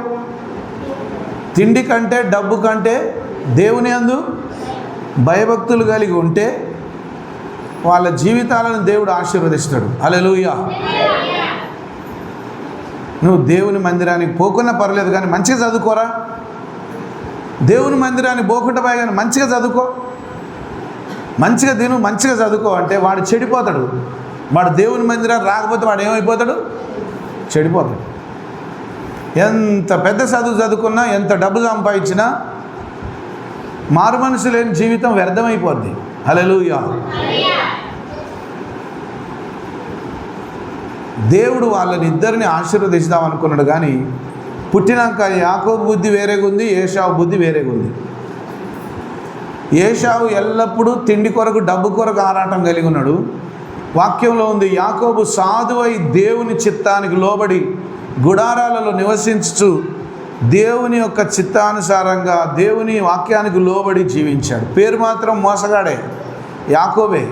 Speaker 1: తిండి కంటే డబ్బు కంటే దేవుని యందు భయభక్తులు కలిగి ఉంటే వాళ్ళ జీవితాలను దేవుడు ఆశీర్వదిస్తాడు. హల్లెలూయా. నువ్వు దేవుని మందిరానికి పోకున్నా పర్లేదు కానీ మంచిగా చదువుకోరా. దేవుని మందిరానికి పోకుండా పోయి కానీ మంచిగా చదువుకో, మంచిగా తిను, మంచిగా చదువుకో అంటే వాడు చెడిపోతాడు. వాడు దేవుని మందిరానికి రాకపోతే వాడు ఏమైపోతాడు? చెడిపోతాడు. ఎంత పెద్ద చదువు చదువుకున్నా, ఎంత డబ్బు సంపాదించినా మారు మనసు లేని జీవితం వ్యర్థమైపోద్ది. హల్లెలూయా. దేవుడు వాళ్ళని ఇద్దరిని ఆశీర్వదిస్తాం అనుకున్నాడు కానీ పుట్టినాక యాకోబు బుద్ధి వేరేగా ఉంది, ఏశావు బుద్ధి వేరేగా ఉంది. ఏశావు ఎల్లప్పుడూ తిండి కొరకు డబ్బు కొరకు ఆరాటం కలిగి ఉన్నాడు. వాక్యంలో ఉంది, యాకోబు సాధువై దేవుని చిత్తానికి లోబడి గుడారాలలో నివసించుచు దేవుని యొక్క చిత్తానుసారంగా దేవుని వాక్యానికి లోబడి జీవించాడు. పేరు మాత్రం మోసగాడే, యాకోబే.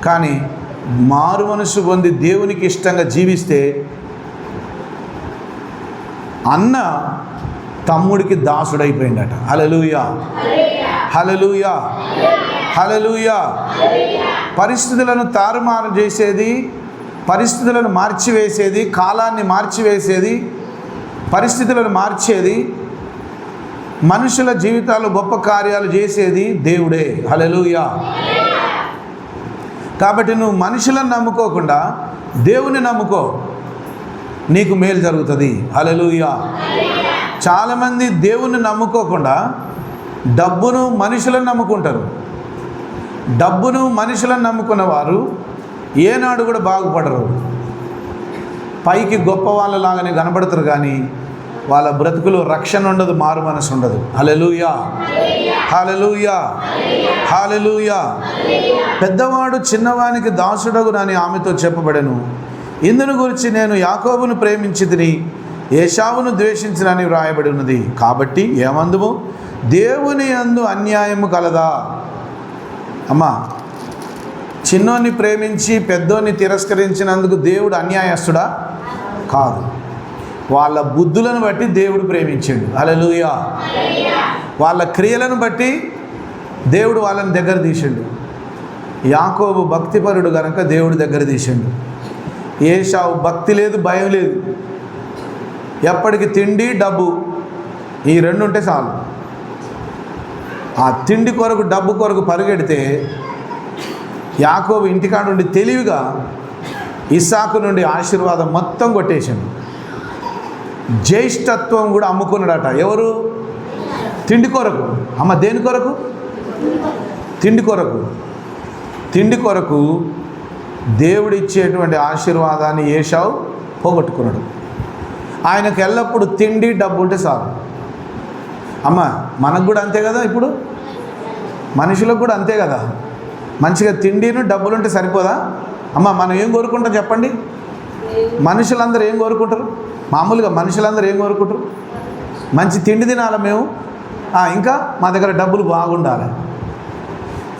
Speaker 1: కానీ మారు మనసు పొంది దేవునికి ఇష్టంగా జీవిస్తే అన్న తమ్ముడికి దాసుడైపోయిందట. హల్లెలూయా, హల్లెలూయా, హల్లెలూయా. పరిస్థితులను తారుమారు చేసేది, పరిస్థితులను మార్చివేసేది, కాలాన్ని మార్చివేసేది, పరిస్థితులను మార్చేది, మనుషుల జీవితాలు గొప్ప కార్యాలు చేసేది దేవుడే. హల్లెలూయా. కాబట్టి నువ్వు మనుషులను నమ్ముకోకుండా దేవుని నమ్ముకో, నీకు మేలు జరుగుతుంది. హల్లెలూయా. చాలామంది దేవుని నమ్ముకోకుండా డబ్బును మనుషులను నమ్ముకుంటారు. డబ్బును మనుషులను నమ్ముకున్న వారు ఏనాడు కూడా బాగుపడరు. పైకి గొప్ప వాళ్ళలాగానే కనబడతారు, కానీ వాళ్ళ బ్రతుకులో రక్షణ ఉండదు, మారు మనసు ఉండదు. హల్లెలూయా, హల్లెలూయా, హల్లెలూయా. పెద్దవాడు చిన్నవానికి దాసుడగునని ఆమెతో చెప్పబడెను. ఇందును గురించి నేను యాకోబును ప్రేమించితిని, ఏశావును ద్వేషించినని వ్రాయబడి ఉన్నది. కాబట్టి ఏమందుము, దేవుని యందు అన్యాయము కలదా? అమ్మా, చిన్నోన్ని ప్రేమించి పెద్దోన్ని తిరస్కరించినందుకు దేవుడు అన్యాయస్తుడా? కాదు. వాళ్ళ బుద్ధులను బట్టి దేవుడు ప్రేమించాడు. హల్లెలూయా. వాళ్ళ క్రియలను బట్టి దేవుడు వాళ్ళని దగ్గర తీసిండు. యాకోబు భక్తిపరుడు కనుక దేవుడు దగ్గర తీసిండు. ఏశావు భక్తి లేదు, భయం లేదు, ఎప్పటికి తిండి డబ్బు, ఈ రెండు ఉంటే చాలు. ఆ తిండి కొరకు డబ్బు కొరకు పరిగెడితే యాకోబు ఇంటికాడ నుండి తెలివిగా ఇస్సాకు నుండి ఆశీర్వాదం మొత్తం కొట్టేశాడు. జ్యేష్ఠత్వం కూడా అమ్ముకున్నాడట. ఎవరు? తిండి కొరకు. అమ్మ, దేని కొరకు? తిండి కొరకు. తిండి కొరకు దేవుడు ఇచ్చేటువంటి ఆశీర్వాదాన్ని ఏశావు పోగొట్టుకున్నాడు. ఆయనకు ఎల్లప్పుడు తిండి డబ్బు ఉంటే చాలు. అమ్మ, మనకు కూడా అంతే కదా, ఇప్పుడు మనుషులకు కూడా అంతే కదా. మంచిగా తిండిను డబ్బులు ఉంటే సరిపోదా? అమ్మ, మనం ఏం కోరుకుంటాం చెప్పండి? మనుషులందరూ ఏం కోరుకుంటారు? మామూలుగా మనుషులందరూ ఏం కోరుకుంటారు? మంచి తిండి తినాలి మేము, ఇంకా మా దగ్గర డబ్బులు బాగుండాలి.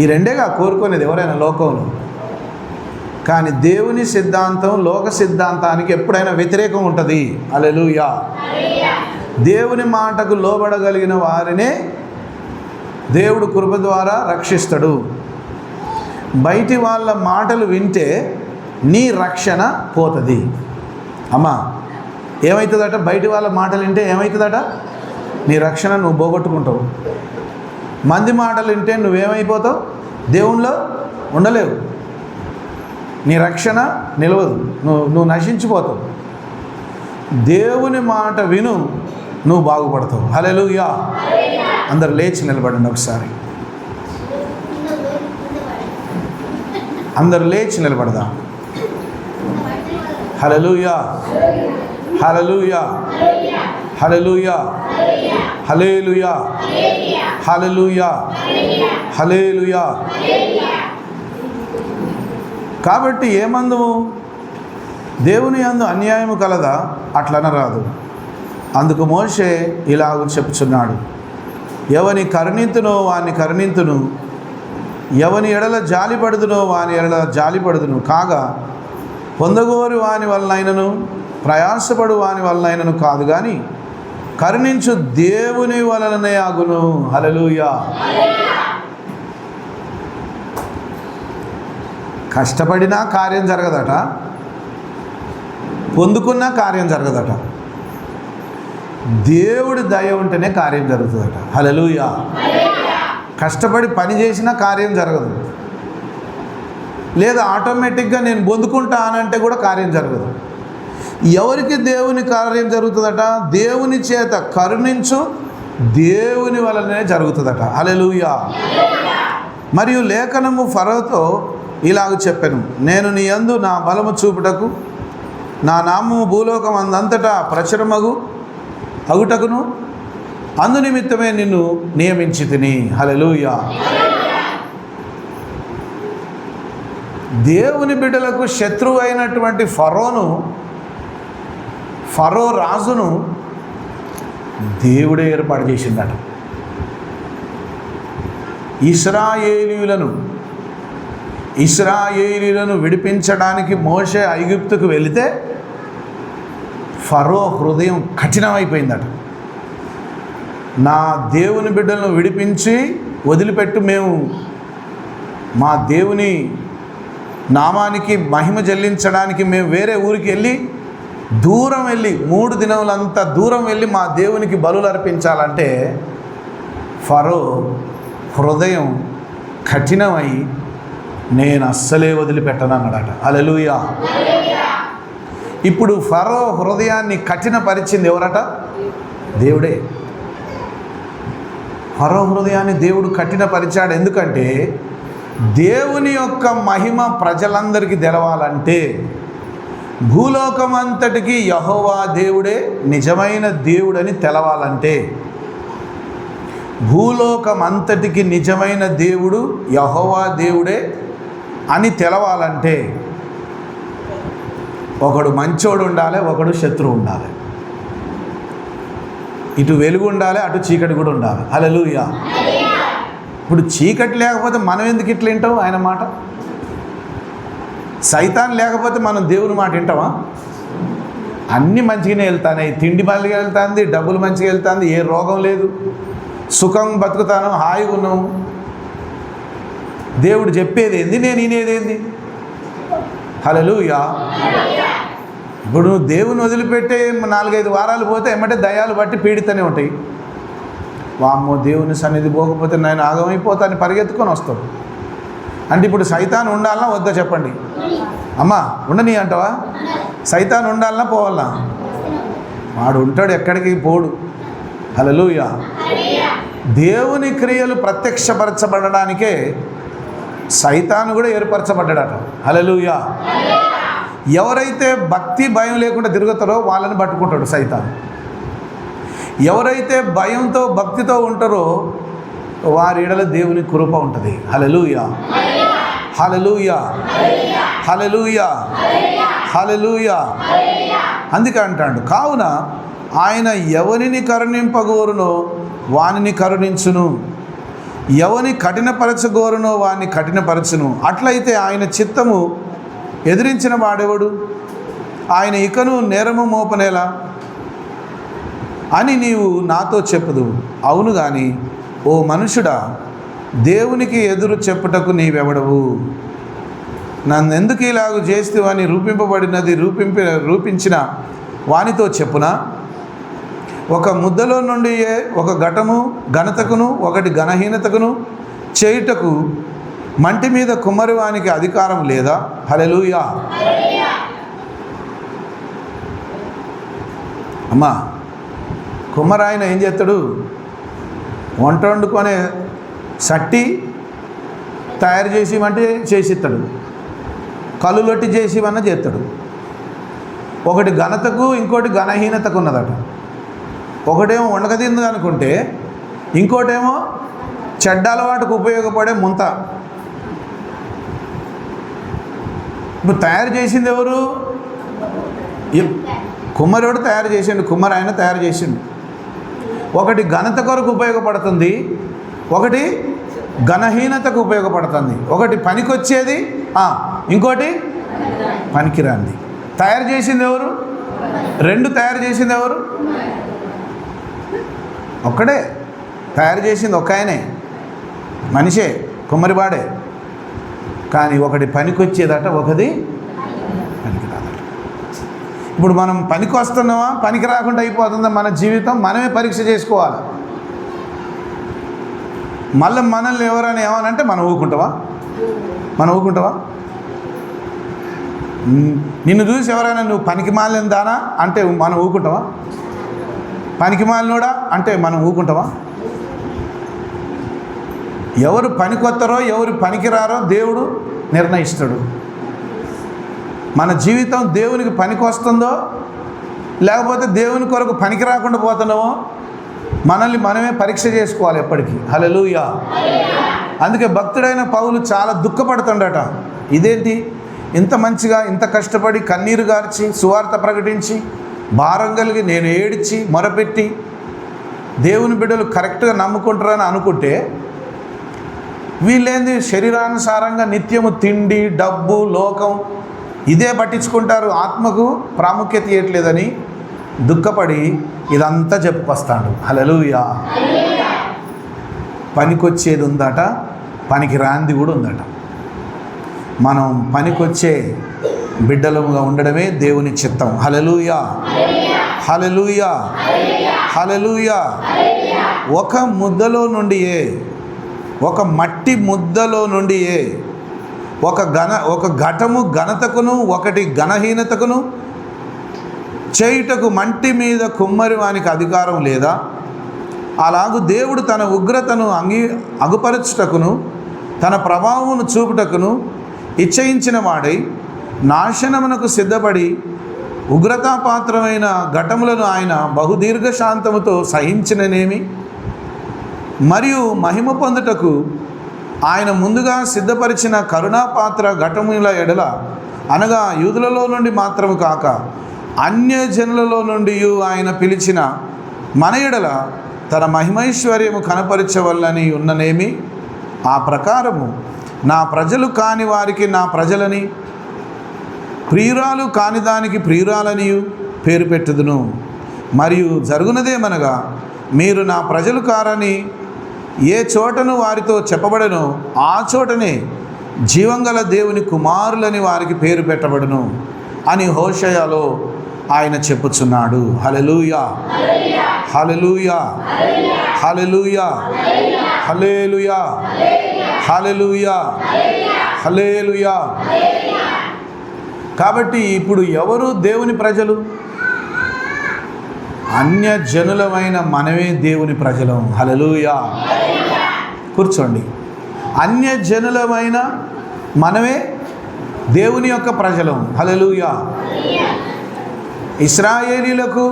Speaker 1: ఈ రెండేగా కోరుకునేది ఎవరైనా లోకంలో. కానీ దేవుని సిద్ధాంతం లోక సిద్ధాంతానికి ఎప్పుడైనా వ్యతిరేకం ఉంటుంది. హల్లెలూయా. దేవుని మాటకు లోబడగలిగిన వారినే దేవుడు కృప ద్వారా రక్షిస్తాడు. బయటి వాళ్ళ మాటలు వింటే నీ రక్షణ పోతుంది. అమ్మా, ఏమవుతుందట? బయటి వాళ్ళ మాటలు వింటే ఏమవుతుందట? నీ రక్షణ నువ్వు పోగొట్టుకుంటావు. మంది మాటలు వింటే నువ్వేమైపోతావు? దేవునిలో ఉండలేవు. నీ రక్షణ నిలవదు, నువ్వు నశించిపోతావు. దేవుని మాట విను, నువ్వు బాగుపడతావు. హల్లెలూయా. అందరు లేచి నిలబడండి ఒకసారి. అందరు లేచి నిలబడదాం. హల్లెలూయా, హల్లెలూయా, హల్లెలూయా, హల్లెలూయా, హల్లెలూయా, హల్లెలూయా. కాబట్టి ఏమందుము, దేవుని యందు అన్యాయము కలదా? అట్లనరాదు. అందుకు మోషే ఇలాగ చెప్పుచున్నాడు, ఎవని కరుణింతునో వాని కరుణింతును, ఎవని ఎడల జాలిపడుదునో వాని ఎడల జాలిపడుదును. కాగా పొందగోరు వాని వలనైనను ప్రయాసపడు వాని వలనైనను కాదు, కానీ కరుణించు దేవుని వలననే అగును. హల్లెలూయా. కష్టపడినా కార్యం జరగదట, పొందుకున్నా కార్యం జరగదట. దేవుడి దయ ఉంటేనే కార్యం జరుగుతుందట. హల్లెలూయా. కష్టపడి పని చేసినా కార్యం జరగదు, లేదా ఆటోమేటిక్గా నేను పొందుకుంటా అనంటే కూడా కార్యం జరగదు. ఎవరికి దేవుని కార్యం జరుగుతుందట? దేవుని చేత కరుణించు దేవుని వలనే జరుగుతుందట. హల్లెలూయా. మరియు లేఖనము ఫరోతో ఇలాగ చెప్పాను, నేను నీ యందు నా బలము చూపుటకు నా నామము భూలోకం అందంతటా ప్రచురమగు అగుటకును అందు నిమిత్తమే నిన్ను నియమించి తిని. హల్లెలూయా. దేవుని బిడ్డలకు శత్రువు అయినటువంటి ఫరో రాజును దేవుడే ఏర్పాటు చేసిందట. ఇశ్రాయేలీయులను విడిపించడానికి మోషే ఐగుప్తుకు వెళితే ఫరో హృదయం కఠినమైపోయిందట. నా దేవుని బిడ్డలను విడిపించి వదిలిపెట్టు, మేము మా దేవుని నామానికి మహిమ చెల్లించడానికి మేము వేరే ఊరికి వెళ్ళి దూరం వెళ్ళి 3 దినములంతా దూరం వెళ్ళి మా దేవునికి బలులు అర్పించాలంటే ఫరో హృదయం కఠినమై నేను అస్సలే వదిలిపెట్టను అన్నాడట. హల్లెలూయా. ఇప్పుడు ఫరో హృదయాన్ని కఠినపరిచింది ఎవరట? దేవుడే. ఫరో హృదయాన్ని దేవుడు కఠినపరిచాడు. ఎందుకంటే దేవుని యొక్క మహిమ ప్రజలందరికీ తెలవాలంటే, భూలోకమంతటికి యెహోవా దేవుడే నిజమైన దేవుడని తెలవాలంటే, భూలోకమంతటికి నిజమైన దేవుడు యెహోవా దేవుడే అని తెలవాలంటే ఒకడు మంచోడు ఉండాలి, ఒకడు శత్రువు ఉండాలి. ఇటు వెలుగు ఉండాలి, అటు చీకటి కూడా ఉండాలి. హల్లెలూయా. ఇప్పుడు చీకటి లేకపోతే మనం ఎందుకు ఇట్లా వింటాం ఆయన మాట? సైతాన్ లేకపోతే మనం దేవుని మాట వింటామా? అన్నీ మంచిగానే వెళ్తాయి, తిండి మంచిగా వెళ్తుంది, డబ్బులు మంచిగా వెళ్తుంది, ఏ రోగం లేదు, సుఖం బతుకుతాను, హాయిగా ఉన్నాము. దేవుడు చెప్పేది ఏంది, నేను వినేదేంది? హల్లెలూయా. ఇప్పుడు నువ్వు దేవుని వదిలిపెట్టే 4-5 వారాలు పోతే ఎమ్మటే దయాలు బట్టి పీడితనే ఉంటాయి. వామ్మో దేవుని సన్నిధి పోకపోతే నేను ఆగమైపోతాను పరిగెత్తుకొని వస్తాడు. అంటే ఇప్పుడు సైతాన్ ఉండాలన్నా వద్దా చెప్పండి? అమ్మా ఉండని అంటావా? సైతాన్ ఉండాలన్నా పోవాలన్నా? వాడు ఉంటాడు, ఎక్కడికి పోడు. హల్లెలూయా. దేవుని క్రియలు ప్రత్యక్షపరచబడడానికే సైతాను కూడా ఏర్పరచబడ్డాడట. హల్లెలూయా. ఎవరైతే భక్తి భయం లేకుండా తిరుగుతారో వాళ్ళని పట్టుకుంటాడు సైతాను. ఎవరైతే భయంతో భక్తితో ఉంటారో వారి ఎడల దేవుని కృప ఉంటుంది. హల్లెలూయా. హల్లెలూయా. హల్లెలూయా. హల్లెలూయా. అందుకే అంటాడు, కావున ఆయన ఎవరిని కరుణింపగోరునో వానిని కరుణించును, ఎవని కఠినపరచగోరునో వాని కఠినపరచును. అట్లయితే ఆయన చిత్తము ఎదిరించిన వాడెవడు? ఆయన ఇకను నేరము మోపనేలా అని నీవు నాతో చెప్పుదు. అవును గాని ఓ మనుషుడా, దేవునికి ఎదురు చెప్పుటకు నీవెవడవు? నన్నెందుకు ఇలాగ చేస్తేవని రూపింపబడినది రూపించిన వానితో చెప్పునా? ఒక ముద్దలో నుండి ఒక ఘటము ఘనతకును ఒకటి ఘనహీనతకును చేయుటకు మంటి మీద కుమ్మరివానికి అధికారం లేదా? హల్లెలూయా. అమ్మా, కుమ్మరాయన ఏం చేస్తాడు? వంట వండుకొనే సట్టి తయారు చేసిమంటే చేసిస్తాడు, కళ్ళు లొట్టి చేసివన్నా చేస్తాడు. ఒకటి ఘనతకు ఇంకోటి ఘనహీనతకు ఉన్నదట. ఒకటేమో వండకతింది అనుకుంటే ఇంకోటేమో చెడ్డ అలవాటుకు ఉపయోగపడే ముంత. ఇప్పుడు తయారు చేసింది ఎవరు? కుమ్మరోడు తయారు చేసిండు, కుమ్మరాయన తయారు చేసిండు. ఒకటి ఘనత కొరకు ఉపయోగపడుతుంది, ఒకటి ఘనహీనతకు ఉపయోగపడుతుంది. ఒకటి పనికొచ్చేది, ఇంకోటి పనికిరాంది. తయారు చేసింది ఎవరు? రెండు తయారు చేసింది ఎవరు? ఒక్కడే తయారు చేసింది, ఒక్క ఆయనే, మనిషే, కుమ్మరివాడే. కానీ ఒకటి పనికొచ్చేదట, ఒకటి పనికిరాదట. ఇప్పుడు మనం పనికి వస్తున్నామా, పనికి రాకుండా అయిపోతుందా మన జీవితం? మనమే పరీక్ష చేసుకోవాలి. మళ్ళీ మనల్ని ఎవరైనా ఏమనంటే మనం ఊరుకుంటావా? నిన్ను చూసి ఎవరైనా నువ్వు పనికి మాలిన దానా అంటే మనం ఊరుకుంటావా? పనికి మాలినోడా అంటే మనం ఊరుకుంటావా? ఎవరు పనికొస్తారో ఎవరు పనికిరారో దేవుడు నిర్ణయిస్తాడు. మన జీవితం దేవునికి పనికొస్తుందో లేకపోతే దేవుని కొరకు పనికి రాకుండా పోతున్నామో మనల్ని మనమే పరీక్ష చేసుకోవాలి ఎప్పటికీ. హల్లెలూయా. అందుకే భక్తుడైన పౌలు చాలా దుఃఖపడుతుండట. ఇదేంటి, ఇంత మంచిగా ఇంత కష్టపడి కన్నీరు గార్చి సువార్త ప్రకటించి భారం కలిగి నేను ఏడ్చి మొరపెట్టి దేవుని బిడ్డలు కరెక్ట్గా నమ్ముకుంటారని అనుకుంటే వీళ్ళేంది శరీరానుసారంగా నిత్యము తిండి, డబ్బు, లోకం ఇదే పట్టించుకుంటారు, ఆత్మకు ప్రాముఖ్యత ఇవ్వట్లేదని దుఃఖపడి ఇదంతా చెప్పుకొస్తాడు. హల్లెలూయా. పనికొచ్చేది ఉందట, పనికి రాంది కూడా ఉందట. మనం పనికొచ్చే బిడ్డలుగా ఉండడమే దేవుని చిత్తం. హల్లెలూయా, హల్లెలూయా, హల్లెలూయా. ఒక ముద్దలో నుండియే, ఒక మట్టి ముద్దలో నుండియే ఒక ఘటము ఘనతకును ఒకటి ఘనహీనతకును చేయుటకు మంటి మీద కుమ్మరి వానికి అధికారం లేదా? అలాగు దేవుడు తన ఉగ్రతను అగుపరచుటకును తన ప్రభావమును చూపుటకును ఇచ్చయించిన వాడై నాశనమునకు సిద్ధపడి ఉగ్రతాపాత్రమైన ఘటములను ఆయన బహుదీర్ఘ శాంతముతో సహించిననేమి? మరియు మహిమ పొందుటకు ఆయన ముందుగా సిద్ధపరిచిన కరుణాపాత్ర ఘటముల ఎడల, అనగా యూదులలో నుండి మాత్రము కాక అన్యజనులలో నుండి ఆయన పిలిచిన మన ఎడల తన మహిమైశ్వర్యము కనపరచవల్లని ఉన్ననేమి? ఆ ప్రకారము నా ప్రజలు కాని వారికి నా ప్రజలని, ప్రియురాలు కాని దానికి ప్రియురాలని పేరు పెట్టుదును. మరియు జరుగునదేమనగా, మీరు నా ప్రజలు కారని ఏ చోటను వారితో చెప్పబడను, ఆ చోటనే జీవంగల దేవుని కుమారులని వారికి పేరు పెట్టబడును అని హోషేయలో ఆయన చెప్పుచున్నాడు. హల్లెలూయా, హల్లెలూయా, హల్లెలూయా, హల్లెలూయా, హల్లెలూయా, హల్లెలూయా. కాబట్టి ఇప్పుడు ఎవరు దేవుని ప్రజలు? అన్యజనులమైన మనమే దేవుని ప్రజలం. హల్లెలూయా. కూర్చోండి. అన్యజనులమైన మనమే దేవుని యొక్క ప్రజలం. హల్లెలూయా. ఇశ్రాయేలీలకు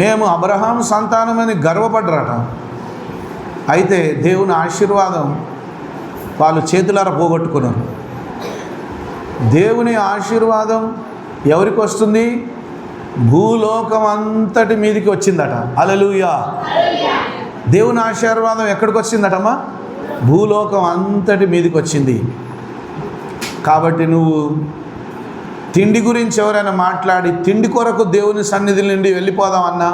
Speaker 1: మేము అబ్రహాం సంతానమని గర్వపడ్డరట. అయితే దేవుని ఆశీర్వాదం వాళ్ళు చేతులారా పోగొట్టుకున్నారు. దేవుని ఆశీర్వాదం ఎవరికి వస్తుంది? భూలోకం అంతటి మీదికి వచ్చిందట. హల్లెలూయా. దేవుని ఆశీర్వాదం ఎక్కడికి వచ్చిందటమ్మా? భూలోకం అంతటి మీదికి వచ్చింది. కాబట్టి నువ్వు తిండి గురించి ఎవరైనా మాట్లాడి తిండి కొరకు దేవుని సన్నిధి నుండి వెళ్ళిపోదామన్నా,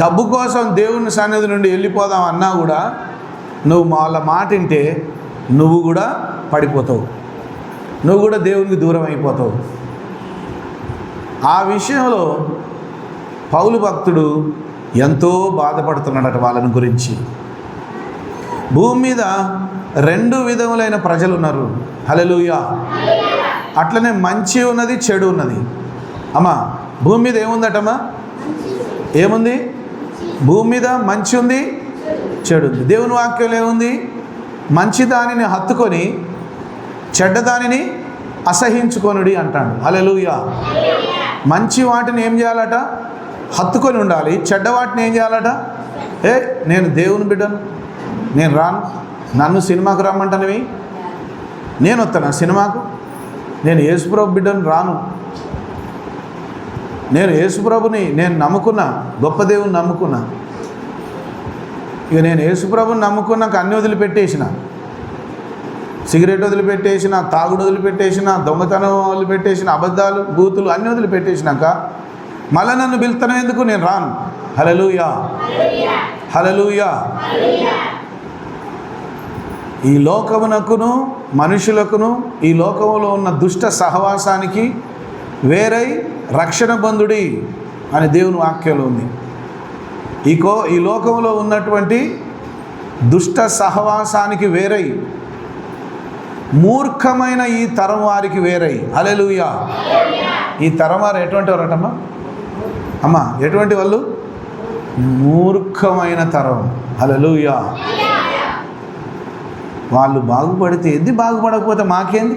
Speaker 1: డబ్బు కోసం దేవుని సన్నిధి నుండి వెళ్ళిపోదామన్నా కూడా నువ్వు వాళ్ళ మాట వింటే నువ్వు కూడా పడిపోతావు, నువ్వు కూడా దేవునికి దూరం అయిపోతావు. ఆ విషయంలో పౌలు భక్తుడు ఎంతో బాధపడుతున్నాడట వాళ్ళని గురించి. భూమి మీద 2 విధములైన ప్రజలు ఉన్నారు. హల్లెలూయా. అట్లనే మంచి ఉన్నది, చెడు ఉన్నది. అమ్మా, భూమి మీద ఏముందటమ్మా? ఏముంది? భూమి మీద మంచి ఉంది, చెడు ఉంది. దేవుని వాక్యంలో ఏముంది? మంచి దానిని హత్తుకొని చెడ్డ దానిని అసహించుకొనుడి అంటాడు. హల్లెలూయా. మంచి వాటిని ఏం చేయాలట? హత్తుకొని ఉండాలి. చెడ్డ వాటిని ఏం చేయాలట? నేను దేవుని బిడ్డను, నేను రాను, నన్ను సినిమాకు రమ్మంటానివి, నేను వస్తాను సినిమాకు, నేను యేసుప్రభు బిడ్డను, రాను, నేను యేసుప్రభుని నేను నమ్ముకున్నా, గొప్ప దేవుని నమ్ముకున్నా, ఇక నేను యేసుప్రభుని నమ్ముకున్నాక అన్ని వదిలిపెట్టేసిన, సిగరెట్ వదిలిపెట్టేసిన, తాగుడు వదిలిపెట్టేసిన, దొంగతనం వదిలిపెట్టేసిన, అబద్ధాలు బూతులు అన్నీ వదిలిపెట్టేసినాక మళ్ళీ నన్ను పిలుస్తాను ఎందుకు? నేను రాను. హల్లెలూయా, హల్లెలూయా. ఈ లోకమునకును మనుషులకును ఈ లోకములో ఉన్న దుష్ట సహవాసానికి వేరై రక్షణ బంధుడి అని దేవుని వాక్యంలో ఉంది. ఈ లోకంలో ఉన్నటువంటి దుష్ట సహవాసానికి వేరై, మూర్ఖమైన ఈ తరం వారికి వేరై. హల్లెలూయా. ఈ తరం వారు ఎటువంటి వారటమ్మా? అమ్మా, ఎటువంటి వాళ్ళు? మూర్ఖమైన తరం. హల్లెలూయా. వాళ్ళు బాగుపడితే ఏంది, బాగుపడకపోతే మాకేంది?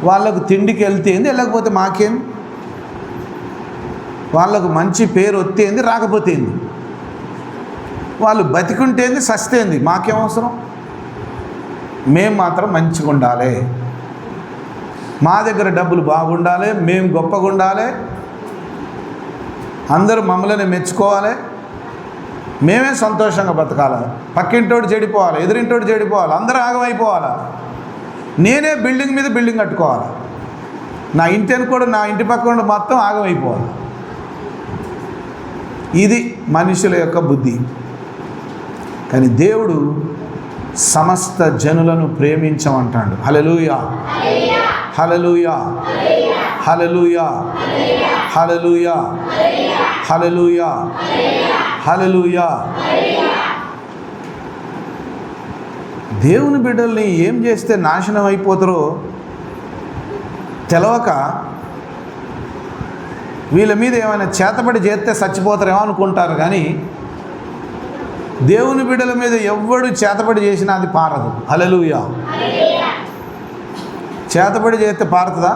Speaker 1: వాళ్ళకు తిండికి వెళ్తే ఏంది, వెళ్ళకపోతే మాకేంది? వాళ్ళకు మంచి పేరు వస్తేంది, రాకపోతే ఏంది? వాళ్ళు బతికుంటేంది, సస్తేంది, మాకేం అవసరం? మేము మాత్రం మంచిగా ఉండాలి, మా దగ్గర డబ్బులు బాగుండాలి, మేము గొప్పగా ఉండాలి, అందరూ మమ్మల్ని మెచ్చుకోవాలి, మేమే సంతోషంగా బతకాలి, పక్కింటోడు చెడిపోవాలి, ఎదురింటోడు చెడిపోవాలి, అందరూ ఆగమైపోవాలి, నేనే బిల్డింగ్ మీద బిల్డింగ్ కట్టుకోవాలి. నా ఇంటి అనుకోడు, నా ఇంటి పక్కన మొత్తం ఆగమైపోవాలి. ఇది మనుషుల యొక్క బుద్ధి. కానీ దేవుడు సమస్త జనులను ప్రేమించమంటాడు. హల్లెలూయా, హల్లెలూయా, హల్లెలూయా, హల్లెలూయా, హల్లెలూయా, హల్లెలూయా. దేవుని బిడ్డల్ని ఏం చేస్తే నాశనం అయిపోతారో తెలవక వీళ్ళ మీద ఏమైనా చేతబడి చేస్తే చచ్చిపోతారేమో అనుకుంటారు. కానీ దేవుని బిడ్డల మీద ఎవ్వడు చేతబడి చేసినా అది పారదు. హల్లెలూయా. చేతబడి చేస్తే పారుతుందా?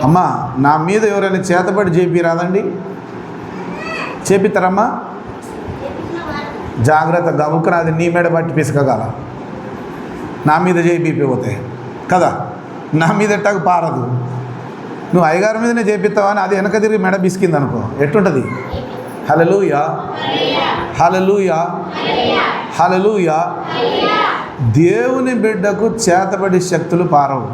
Speaker 1: అమ్మా, నా మీద ఎవరైనా చేతబడి చేపిరాదండి? చేపిస్తారమ్మా? జాగ్రత్త, గబుక్కున అది నీ మీద బట్టి పిసకగల. నా మీద చేపిపోతే కదా, నా మీద ఎట్టాకు పారదు. నువ్వు అయ్యగారి మీదనే చేపిస్తావా అని అది వెనక తిరిగి మెడ బిసికింది అనుకో, ఎట్టుంటుంది? హల్లెలూయా, హల్లెలూయా, హల్లెలూయా. దేవుని బిడ్డకు చేతబడి శక్తులు పారవు.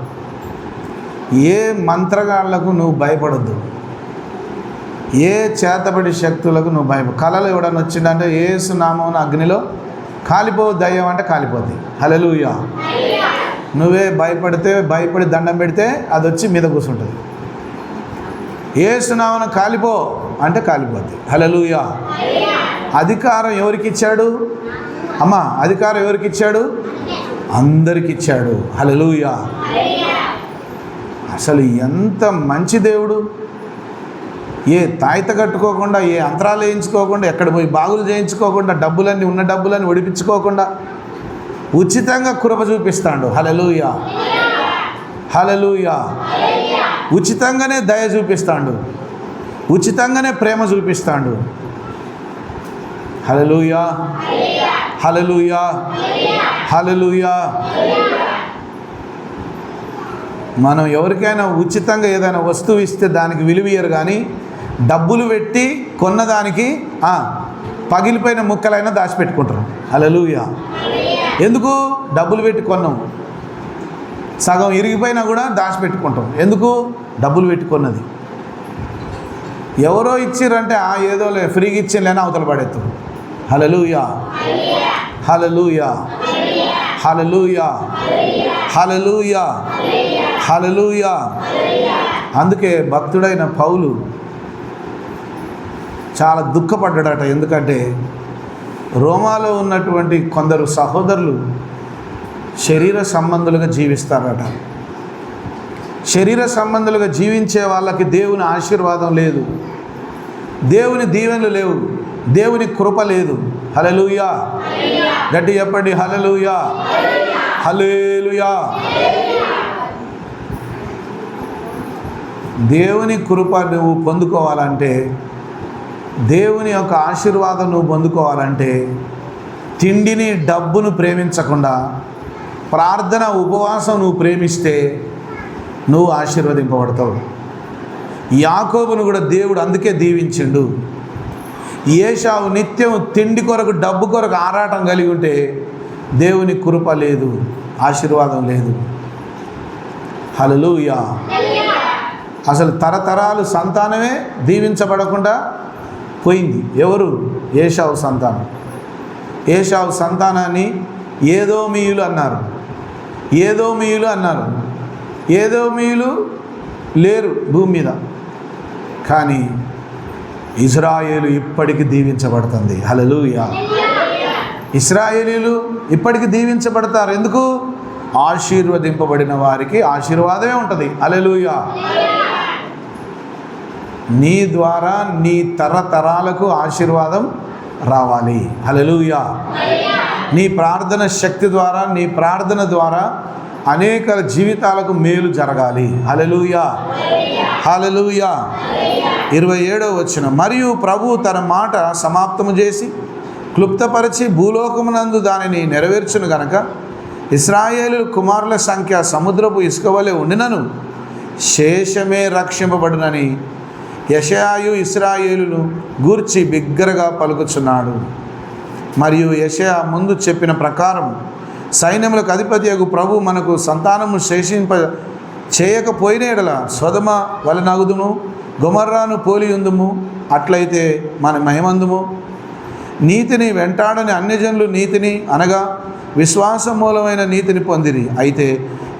Speaker 1: ఏ మంత్రగాళ్లకు నువ్వు భయపడద్దు, ఏ చేతబడి శక్తులకు నువ్వు భయపడ. కళలు ఎవడన్నా వచ్చిందంటే యేసు నామమున అగ్నిలో కాలిపో దయ్యం అంటే కాలిపోద్ది. హల్లెలూయా. నువ్వే భయపడి దండం పెడితే అది వచ్చి మీద కూర్చుంటుంది. యేసు నామమున కాలిపో అంటే కాలిపోద్ది. హల్లెలూయా. అధికారం ఎవరికి ఇచ్చాడు అమ్మా? అధికారం ఎవరికి ఇచ్చాడు? అందరికి ఇచ్చాడు. హల్లెలూయా. అసలు ఎంత మంచి దేవుడు! ఏ తాయిత కట్టుకోకుండా, ఏ అంతరాలు వేయించుకోకుండా, ఎక్కడ పోయి బాగులు చేయించుకోకుండా, ఉన్న డబ్బులన్నీ ఒడిపించుకోకుండా ఉచితంగా కృప చూపిస్తాడు. హల్లెలూయా, హల్లెలూయా. ఉచితంగానే దయ చూపిస్తాడు, ఉచితంగానే ప్రేమ చూపిస్తాడు. హల్లెలూయా, హల్లెలూయా, హల్లెలూయా. మనం ఎవరికైనా ఉచితంగా ఏదైనా వస్తువు ఇస్తే దానికి విలువ ఇయ్యరు. కానీ డబ్బులు పెట్టి కొన్నదానికి పగిలిపోయిన ముక్కలైనా దాచిపెట్టుకుంటారు. హల్లెలూయా. ఎందుకు? డబ్బులు పెట్టి కొన్నాం. సగం ఇరిగిపోయినా కూడా దాచిపెట్టుకుంటాం. ఎందుకు? డబ్బులు పెట్టి కొన్నది. ఎవరో ఇచ్చిర్రంటే ఏదో ఫ్రీగా ఇచ్చిందని అవతల పడేస్తారు. హల్లెలూయా, హల్లెలూయా, హల్లెలూయా, హల్లెలూయా, హల్లెలూయా. అందుకే భక్తుడైన పౌలు చాలా దుఃఖపడ్డాడట. ఎందుకంటే రోమాలో ఉన్నటువంటి కొందరు సహోదరులు శరీర సంబంధులుగా జీవిస్తారట. శరీర సంబంధులుగా జీవించే వాళ్ళకి దేవుని ఆశీర్వాదం లేదు, దేవుని దీవెనలు లేవు, దేవుని కృప లేదు. హల్లెలూయా. గట్టి చెప్పండి, హల్లెలూయా, హల్లెలూయా. దేవుని కృప నువ్వు పొందుకోవాలంటే, దేవుని యొక్క ఆశీర్వాదం నువ్వు పొందుకోవాలంటే, తిండిని డబ్బును ప్రేమించకుండా ప్రార్థన ఉపవాసం నువ్వు ప్రేమిస్తే నువ్వు ఆశీర్వదింపబడతావు. యాకోబును కూడా దేవుడు అందుకే దీవించిండు. ఏశావు నిత్యం తిండి కొరకు డబ్బు కొరకు ఆరాటం కలిగి ఉంటే దేవుని కృప లేదు, ఆశీర్వాదం లేదు. హల్లెలూయా. అసలు తరతరాలు సంతానమే దీవించబడకుండా పోయింది. ఎవరు? ఏశావు సంతానం. ఏశావు సంతానాన్ని ఏదోమీయులు అన్నారు. ఏదోమీయులు అన్నారు. ఏదోమీయులు లేరు భూమి మీద, కానీ ఇజ్రాయేలు ఇప్పటికి దీవించబడుతుంది. హల్లెలూయా. ఇశ్రాయేలీలు ఇప్పటికి దీవించబడతారు. ఎందుకు? ఆశీర్వదింపబడిన వారికి ఆశీర్వాదమే ఉంటుంది. హల్లెలూయా. నీ ద్వారా నీ తరతరాలకు ఆశీర్వాదం రావాలి. హల్లెలూయా. నీ ప్రార్థన శక్తి ద్వారా, నీ ప్రార్థన ద్వారా అనేక జీవితాలకు మేలు జరగాలి. హల్లెలూయా, హల్లెలూయా. 27వ వచనం, మరియు ప్రభువు తన మాట సమాప్తము చేసి క్లుప్తపరిచి భూలోకమునందు దానిని నెరవేర్చును గనక ఇశ్రాయేలు కుమారుల సంఖ్య సముద్రపు ఇసుక వలె ఉండినను శేషమే రక్షింపబడునని యెషయాయు ఇశ్రాయేలును గూర్చి బిగ్గరగా పలుకుచున్నాడు. మరియు యెషయా ముందు చెప్పిన ప్రకారం సైన్యములకు అధిపతియగు ప్రభు మనకు సంతానము చేయకపోయిన ఎడల సొదమ వలనగుదుము, గొమర్రాను పోలియుందుము. అట్లయితే మన మహిమందుము. నీతిని వెంటాడని అన్యజనులు నీతిని అనగా విశ్వాస మూలమైన నీతిని పొందిరి. అయితే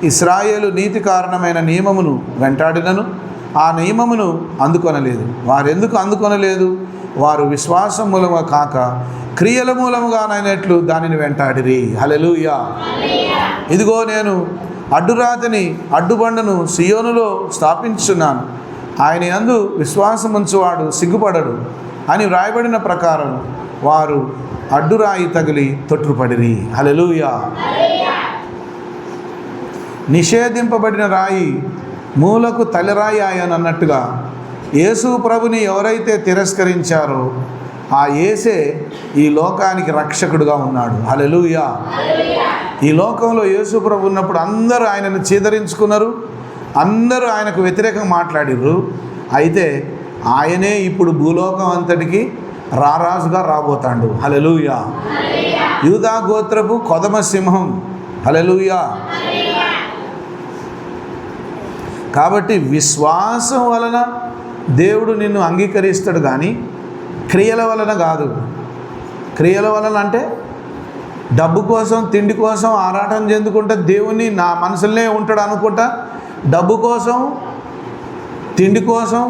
Speaker 1: ఇశ్రాయేలు నీతి కారణమైన నియమమును వెంటాడినను ఆ నియమమును అందుకొనలేదు. వారెందుకు అందుకొనలేదు? వారు విశ్వాసం మూలముగా కాక క్రియల మూలముగానైనట్లు దానిని వెంటాడిరి. హల్లెలూయా. ఇదిగో నేను అడ్డురాతిని అడ్డుబండను సియోనులో స్థాపించుచున్నాను, ఆయన యందు విశ్వాసముంచువాడు సిగ్గుపడడు అని వ్రాయబడిన ప్రకారం వారు అడ్డురాయి తగిలి తొట్టుపడిరి. హల్లెలూయా. నిషేధింపబడిన రాయి మూలకు తలరాయి ఆయను అన్నట్టుగా యేసు ప్రభుని ఎవరైతే తిరస్కరించారో ఆ యేసే ఈ లోకానికి రక్షకుడుగా ఉన్నాడు. హల్లెలూయా. ఈ లోకంలో యేసు ప్రభు ఉన్నప్పుడు అందరూ ఆయనను చీదరించుకున్నారు, అందరూ ఆయనకు వ్యతిరేకంగా మాట్లాడిర్రు. అయితే ఆయనే ఇప్పుడు భూలోకం అంతటికి రారాజుగా రాబోతాడు. హల్లెలూయా. యూదా గోత్రపు కొదమ సింహం. హల్లెలూయా. కాబట్టి విశ్వాసం వలన దేవుడు నిన్ను అంగీకరిస్తాడు, కానీ క్రియల వలన కాదు. క్రియల వలన అంటే డబ్బు కోసం తిండి కోసం ఆరాటం చెందుకుంటా దేవుని నా మనసులోనే ఉంటాడు అనుకుంటా డబ్బు కోసం తిండి కోసం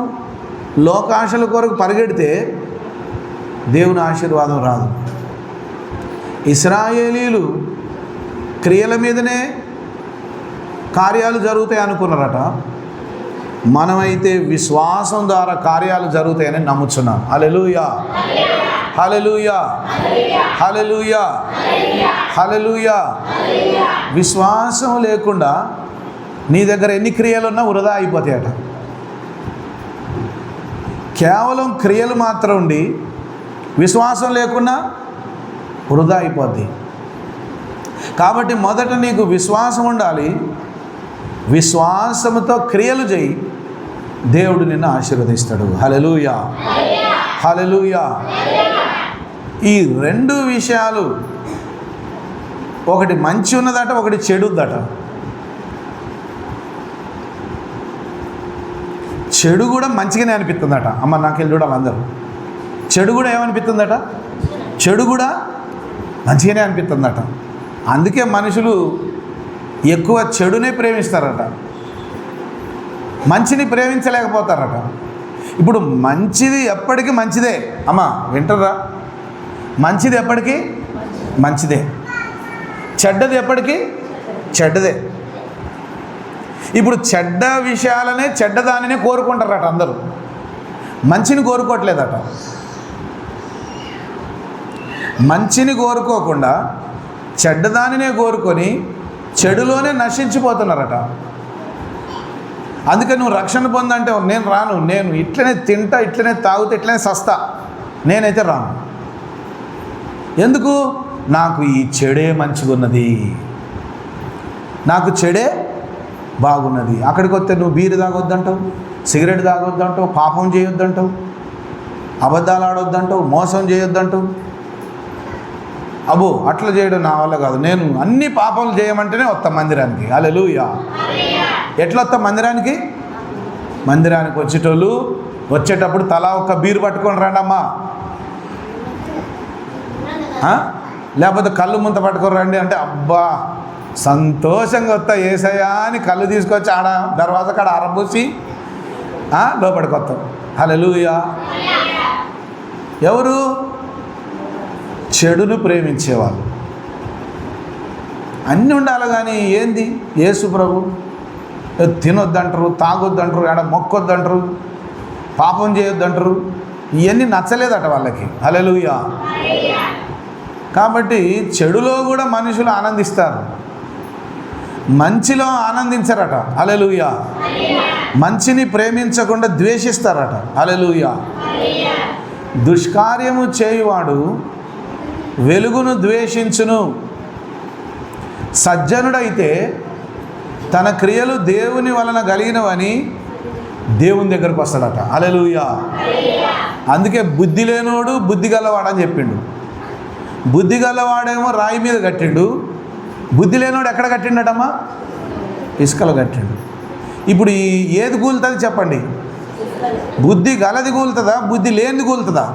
Speaker 1: లోకాశల కొరకు పరిగెడితే దేవుని ఆశీర్వాదం రాదు. ఇశ్రాయేలీలు క్రియల మీదనే కార్యాలు జరుగుతాయి అనుకున్నారట. మనమైతే విశ్వాసం ద్వారా కార్యాలు జరుగుతాయని నమ్ముచున్నాం. హల్లెలూయా. హల్లెలూయా. హల్లెలూయా. హల్లెలూయా. విశ్వాసం లేకుండా నీ దగ్గర ఎన్ని క్రియలు ఉన్నా వృధా అయిపోతాయట. కేవలం క్రియలు మాత్రం ఉండి విశ్వాసం లేకుండా వృధా అయిపోద్ది. కాబట్టి మొదట నీకు విశ్వాసం ఉండాలి. విశ్వాసముతో క్రియలు చేయి, దేవుడు నిన్ను ఆశీర్వదిస్తాడు. హల్లెలూయా. హల్లెలూయా. ఈ రెండు విషయాలు, ఒకటి మంచి ఉన్నదట, ఒకటి చెడుదట. చెడు కూడా మంచిగానే అనిపిస్తుందట. అమ్మ నాకెళ్ళి చూడాలి అందరూ. చెడు కూడా ఏమనిపిస్తుందట? చెడు కూడా మంచిగానే అనిపిస్తుందట. అందుకే మనుషులు ఎక్కువ చెడునే ప్రేమిస్తారట, మంచిని ప్రేమించలేకపోతారట. ఇప్పుడు మంచిది ఎప్పటికీ మంచిదే. అమ్మ వింటరా? మంచిది ఎప్పటికీ మంచిదే, చెడ్డది ఎప్పటికీ చెడ్డదే. ఇప్పుడు చెడ్డ విషయాలనే చెడ్డదానినే కోరుకుంటారట అందరూ, మంచిని కోరుకోవట్లేదట. మంచిని కోరుకోకుండా చెడ్డదానినే కోరుకొని చెడులోనే నశించిపోతున్నారట. అందుకే నువ్వు రక్షణ పొందంటే నేను రాను, నేను ఇట్లనే తింటా, ఇట్లనే తాగుతా, ఇట్లనే సస్తా, నేనైతే రాను. ఎందుకు? నాకు ఈ చెడే మంచిగున్నది, నాకు చెడే బాగున్నది. అక్కడికి వస్తే నువ్వు బీరు తాగొద్దంటావు, సిగరెట్ తాగొద్దంటావు, పాపం చేయొద్దంటావు, అబద్ధాలు ఆడొద్దంటావు, మోసం చేయొద్దంటావు. అబ్బో అట్లా చేయడం నా వల్ల కాదు, నేను అన్ని పాపాలు చేయమంటేనే వస్తా మందిరానికి. హల్లెలూయా. ఎట్లా వస్తా మందిరానికి? మందిరానికి వచ్చేటోళ్ళు వచ్చేటప్పుడు తలా ఒక్క బీరు పట్టుకొని రండమ్మా, లేకపోతే కళ్ళు ముంత పట్టుకొని రండి అంటే అబ్బా సంతోషంగా వస్తా యేసయ్యా అని కళ్ళు తీసుకొచ్చి ఆడ దర్వాజా కాడ ఆరబోసి లోపలికి వస్తాం. హల్లెలూయా. ఎవరు? చెడును ప్రేమించేవాళ్ళు. అన్నీ ఉండాలి, కానీ ఏంది? యేసు ప్రభు తినొద్దంటారు, తాగొద్దంటారు, ఆడ మొక్కొద్దంటారు, పాపం చేయొద్దంటారు. ఇవన్నీ నచ్చలేదట వాళ్ళకి. హల్లెలూయా. కాబట్టి చెడులో కూడా మనుషులు ఆనందిస్తారు, మంచిలో ఆనందించరట. హల్లెలూయా. మంచిని ప్రేమించకుండా ద్వేషిస్తారట. హల్లెలూయా. దుష్కార్యము చేయువాడు వెలుగును ద్వేషించును, సజ్జనుడైతే తన క్రియలు దేవుని వలన కలిగినవని దేవుని దగ్గరకు వస్తాడట. హల్లెలూయా. అందుకే బుద్ధి లేనోడు బుద్ధి గలవాడని చెప్పిండు. బుద్ధి గలవాడేమో రాయి మీద కట్టిండు, బుద్ధి లేనోడు ఎక్కడ కట్టిండటమ్మా? ఇసుకలో కట్టిండు. ఇప్పుడు ఏది కూలుతుంది చెప్పండి? బుద్ధి గలది కూలుతుందా, బుద్ధి లేనిది కూలుతుందా?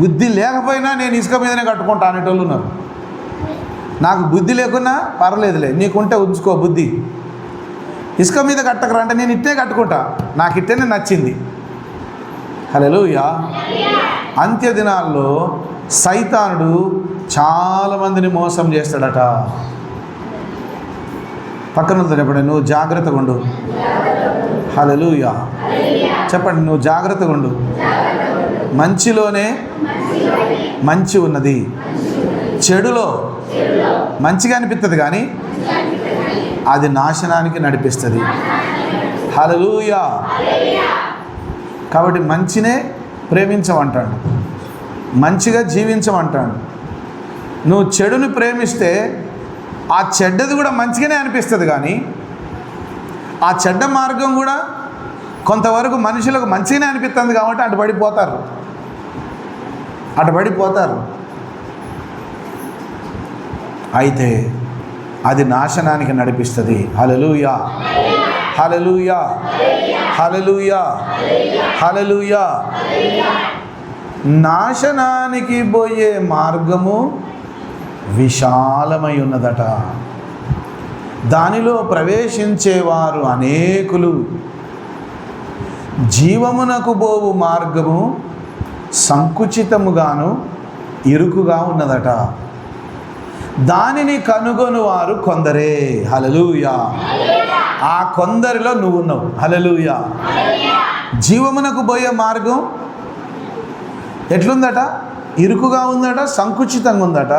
Speaker 1: బుద్ధి లేకపోయినా నేను ఇసుక మీదనే కట్టుకుంటా అనేటోళ్ళు ఉన్నారు. నాకు బుద్ధి లేకున్నా పర్లేదులే, నీకుంటే ఉంచుకో బుద్ధి, ఇసుక మీద కట్టకరా అంటే నేను ఇట్టే కట్టుకుంటా, నాకు ఇట్టేనే నచ్చింది. హల్లెలూయా. అంత్య దినాల్లో సైతానుడు చాలామందిని మోసం చేస్తాడట. పక్కన చెప్పండి, నువ్వు జాగ్రత్తగా ఉండు. హల్లెలూయా. చెప్పండి, నువ్వు జాగ్రత్తగా ఉండు. మంచిలోనే మంచి ఉన్నది, చెడులో మంచిగా అనిపిస్తుంది కానీ అది నాశనానికి నడిపిస్తుంది. హల్లెలూయా. కాబట్టి మంచినే ప్రేమించమంటాడు, మంచిగా జీవించమంటాడు. నువ్వు చెడుని ప్రేమిస్తే ఆ చెడ్డది కూడా మంచిగానే అనిపిస్తుంది కానీ ఆ చెడ్డ మార్గం కూడా కొంతవరకు మనుషులకు మంచిగానే అనిపిస్తుంది కాబట్టి అటు పడిపోతారు. అయితే అది నాశనానికి నడిపిస్తుంది. హల్లెలూయా, హల్లెలూయా, హల్లెలూయా, హల్లెలూయా. నాశనానికి పోయే మార్గము విశాలమై ఉన్నదట, దానిలో ప్రవేశించేవారు అనేకులు. జీవమునకు పోవు మార్గము సంకుచితముగాను ఇరుకుగా ఉన్నదట, దానిని కనుగొని వారు కొందరే. హల్లెలూయా. ఆ కొందరిలో నువ్వు ఉన్నావు. హల్లెలూయా. జీవమునకు పోయే మార్గం ఎట్లుందట? ఇరుకుగా ఉందట, సంకుచితంగా ఉందట.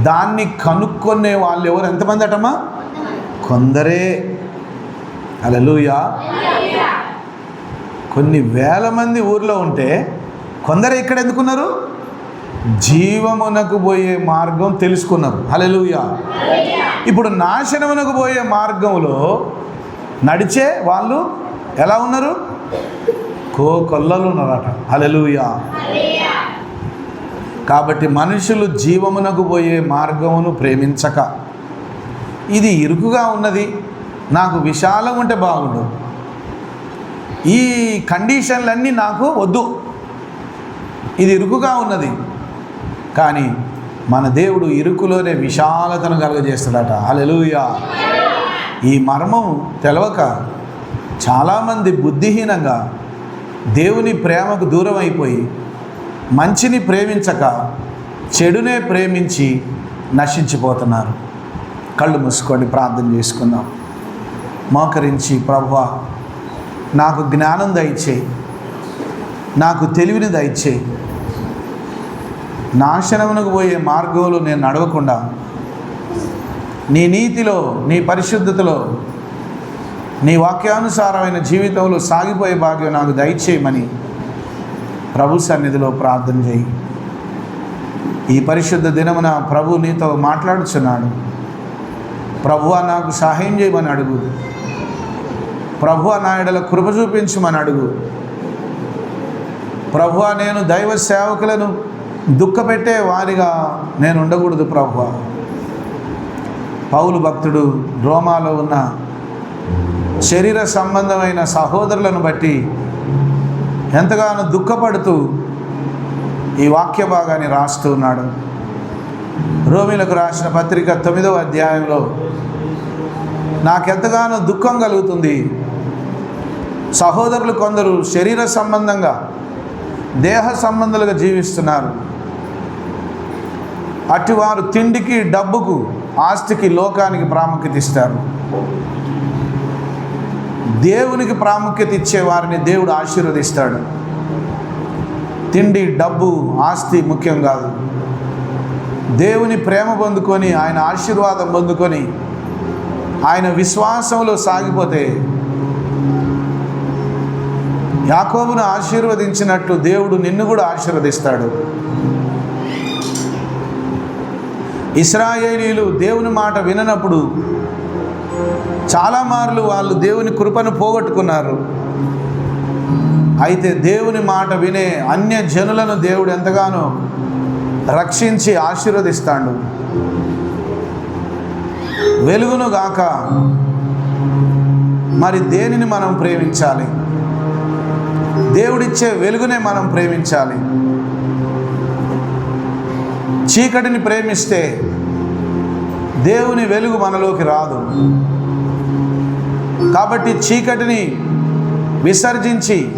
Speaker 1: దాన్ని కనుక్కునే వాళ్ళు ఎవరు? ఎంతమంది అటమ్మా? కొందరే. హల్లెలూయా. కొన్ని వేల మంది ఊర్లో ఉంటే కొందరే ఇక్కడ ఎందుకున్నారు? జీవమునకు పోయే మార్గం తెలుసుకున్నారు. హల్లెలూయా. ఇప్పుడు నాశనమునకు పోయే మార్గంలో నడిచే వాళ్ళు ఎలా ఉన్నారు? కోకొల్లలు ఉన్నారట. హల్లెలూయా. కాబట్టి మనుషులు జీవమునకు పోయే మార్గమును ప్రేమించక, ఇది ఇరుకుగా ఉన్నది, నాకు విశాలం ఉంటే బాగుండు, ఈ కండిషన్లన్నీ నాకు వద్దు, ఇది ఇరుకుగా ఉన్నది. కానీ మన దేవుడు ఇరుకులోనే విశాలతను కలుగజేస్తాడట. హల్లెలూయా. ఈ మర్మం తెలవక చాలామంది బుద్ధిహీనంగా దేవుని ప్రేమకు దూరం అయిపోయి మంచిని ప్రేమించక చెడునే ప్రేమించి నశించిపోతున్నారు. కళ్ళు మూసుకొని ప్రార్థన చేసుకుందాం. మోకరించి, ప్రభువా నాకు జ్ఞానం దయచేయి, నాకు తెలివిని దయచేయి, నాశనమునకు పోయే మార్గంలో నేను నడవకుండా నీ నీతిలో, నీ పరిశుద్ధతలో, నీ వాక్యానుసారమైన జీవితంలో సాగిపోయే భాగ్యం నాకు దయచేయమని ప్రభు సన్నిధిలో ప్రార్థన చేయి. ఈ పరిశుద్ధ దినమున ప్రభు నీతో మాట్లాడుచున్నాడు. ప్రభువా నాకు సహాయం చేయమని అడుగు, ప్రభువా నా ఎడల కృప చూపించమని అడుగు. ప్రభువా నేను దైవ సేవకులను దుఃఖపెట్టే వారిగా నేను ఉండకూడదు. ప్రభువా, పౌలు భక్తుడు రోమాలో ఉన్న శరీర సంబంధమైన సహోదరులను బట్టి ఎంతగానో దుఃఖపడుతూ ఈ వాక్య భాగాన్ని రాస్తూ ఉన్నాడు. రోమీలకు రాసిన పత్రిక 9వ అధ్యాయంలో నాకెంతగానో దుఃఖం కలుగుతుంది, సహోదరులు కొందరు శరీర సంబంధంగా, దేహ సంబంధాలుగా జీవిస్తున్నారు. అటివారు తిండికి, డబ్బుకు, ఆస్తికి, లోకానికి ప్రాముఖ్యత ఇస్తారు. దేవునికి ప్రాముఖ్యత ఇచ్చే వారిని దేవుడు ఆశీర్వదిస్తాడు. తిండి, డబ్బు, ఆస్తి ముఖ్యం కాదు. దేవుని ప్రేమ పొందుకొని, ఆయన ఆశీర్వాదం పొందుకొని, ఆయన విశ్వాసంలో సాగిపోతే యాకోబును ఆశీర్వదించినట్లు దేవుడు నిన్ను కూడా ఆశీర్వదిస్తాడు. ఇశ్రాయేలీయులు దేవుని మాట విననప్పుడు చాలా మార్లు వాళ్ళు దేవుని కృపను పోగొట్టుకున్నారు. అయితే దేవుని మాట వినే అన్య జనులను దేవుడు ఎంతగానో రక్షించి ఆశీర్వదిస్తాడు. వెలుగును గాక మరి దేనిని మనం ప్రేమించాలి? దేవుడిచ్చే వెలుగునే మనం ప్రేమించాలి. చీకటిని ప్రేమిస్తే దేవుని వెలుగు మనలోకి రాదు. కాబట్టి చీకటిని విసర్జించి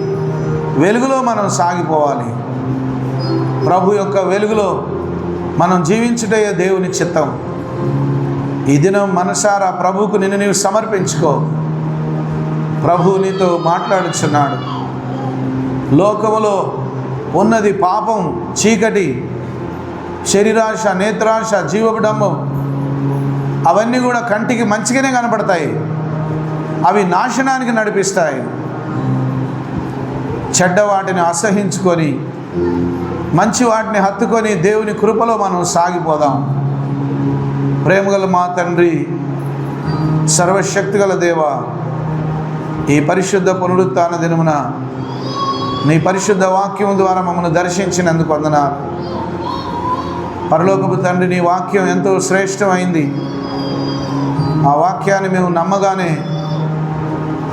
Speaker 1: వెలుగులో మనం సాగిపోవాలి. ప్రభు యొక్క వెలుగులో మనం జీవించుటే దేవుని చిత్తం. ఈ దినం మనసారా ప్రభువుకు నిన్ను నీవు సమర్పించుకో. ప్రభు నీతో మాట్లాడుచున్నాడు. లోకములో ఉన్నది పాపం, చీకటి, శరీరాశ, నేత్రాశ, జీవబడంబం, అవన్నీ కూడా కంటికి మంచిగానే కనపడతాయి. అవి నాశనానికి నడిపిస్తాయి. చెడ్డ వాటిని అసహించుకొని మంచి వాటిని హత్తుకొని దేవుని కృపలో మనం సాగిపోదాం. ప్రేమగల మా తండ్రి, సర్వశక్తిగల దేవ, ఈ పరిశుద్ధ పునరుత్థాన దినమున నీ పరిశుద్ధ వాక్యం ద్వారా మమ్మల్ని దర్శించినందుకు వందనాలు. పరలోకపు తండ్రి, నీ వాక్యం ఎంతో శ్రేష్టమైంది. ఆ వాక్యాన్ని మేము నమ్మగానే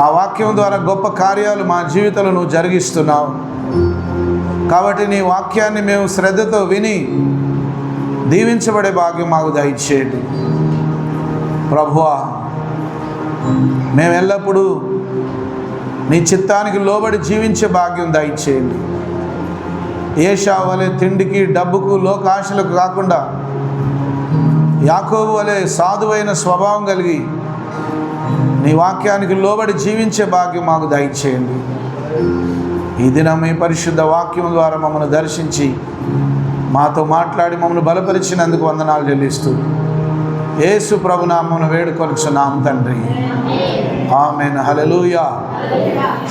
Speaker 1: ఆ వాక్యం ద్వారా గొప్ప కార్యాలు మా జీవితంలో నువ్వు జరిగిస్తున్నావు. కాబట్టి నీ వాక్యాన్ని మేము శ్రద్ధతో విని దీవించబడే భాగ్యం మాకు దయచేయండి. ప్రభువా, మేము ఎల్లప్పుడూ నీ చిత్తానికి లోబడి జీవించే భాగ్యం దయచేయండి. ఏషావు వలె తిండికి, డబ్బుకు, లోకాశలకు కాకుండా యాకోబు వలె సాధువైన స్వభావం కలిగి నీ వాక్యానికి లోబడి జీవించే భాగ్యం మాకు దయచేయండి. ఈ దినం మీ పరిశుద్ధ వాక్యం ద్వారా మమ్మల్ని దర్శించి మాతో మాట్లాడి మమ్మల్ని బలపరిచినందుకు వందనాలు చెల్లిస్తూ యేసు ప్రభునామమున వేడుకొనుచున్నాం తండ్రి. ఆమేన్. హల్లెలూయా.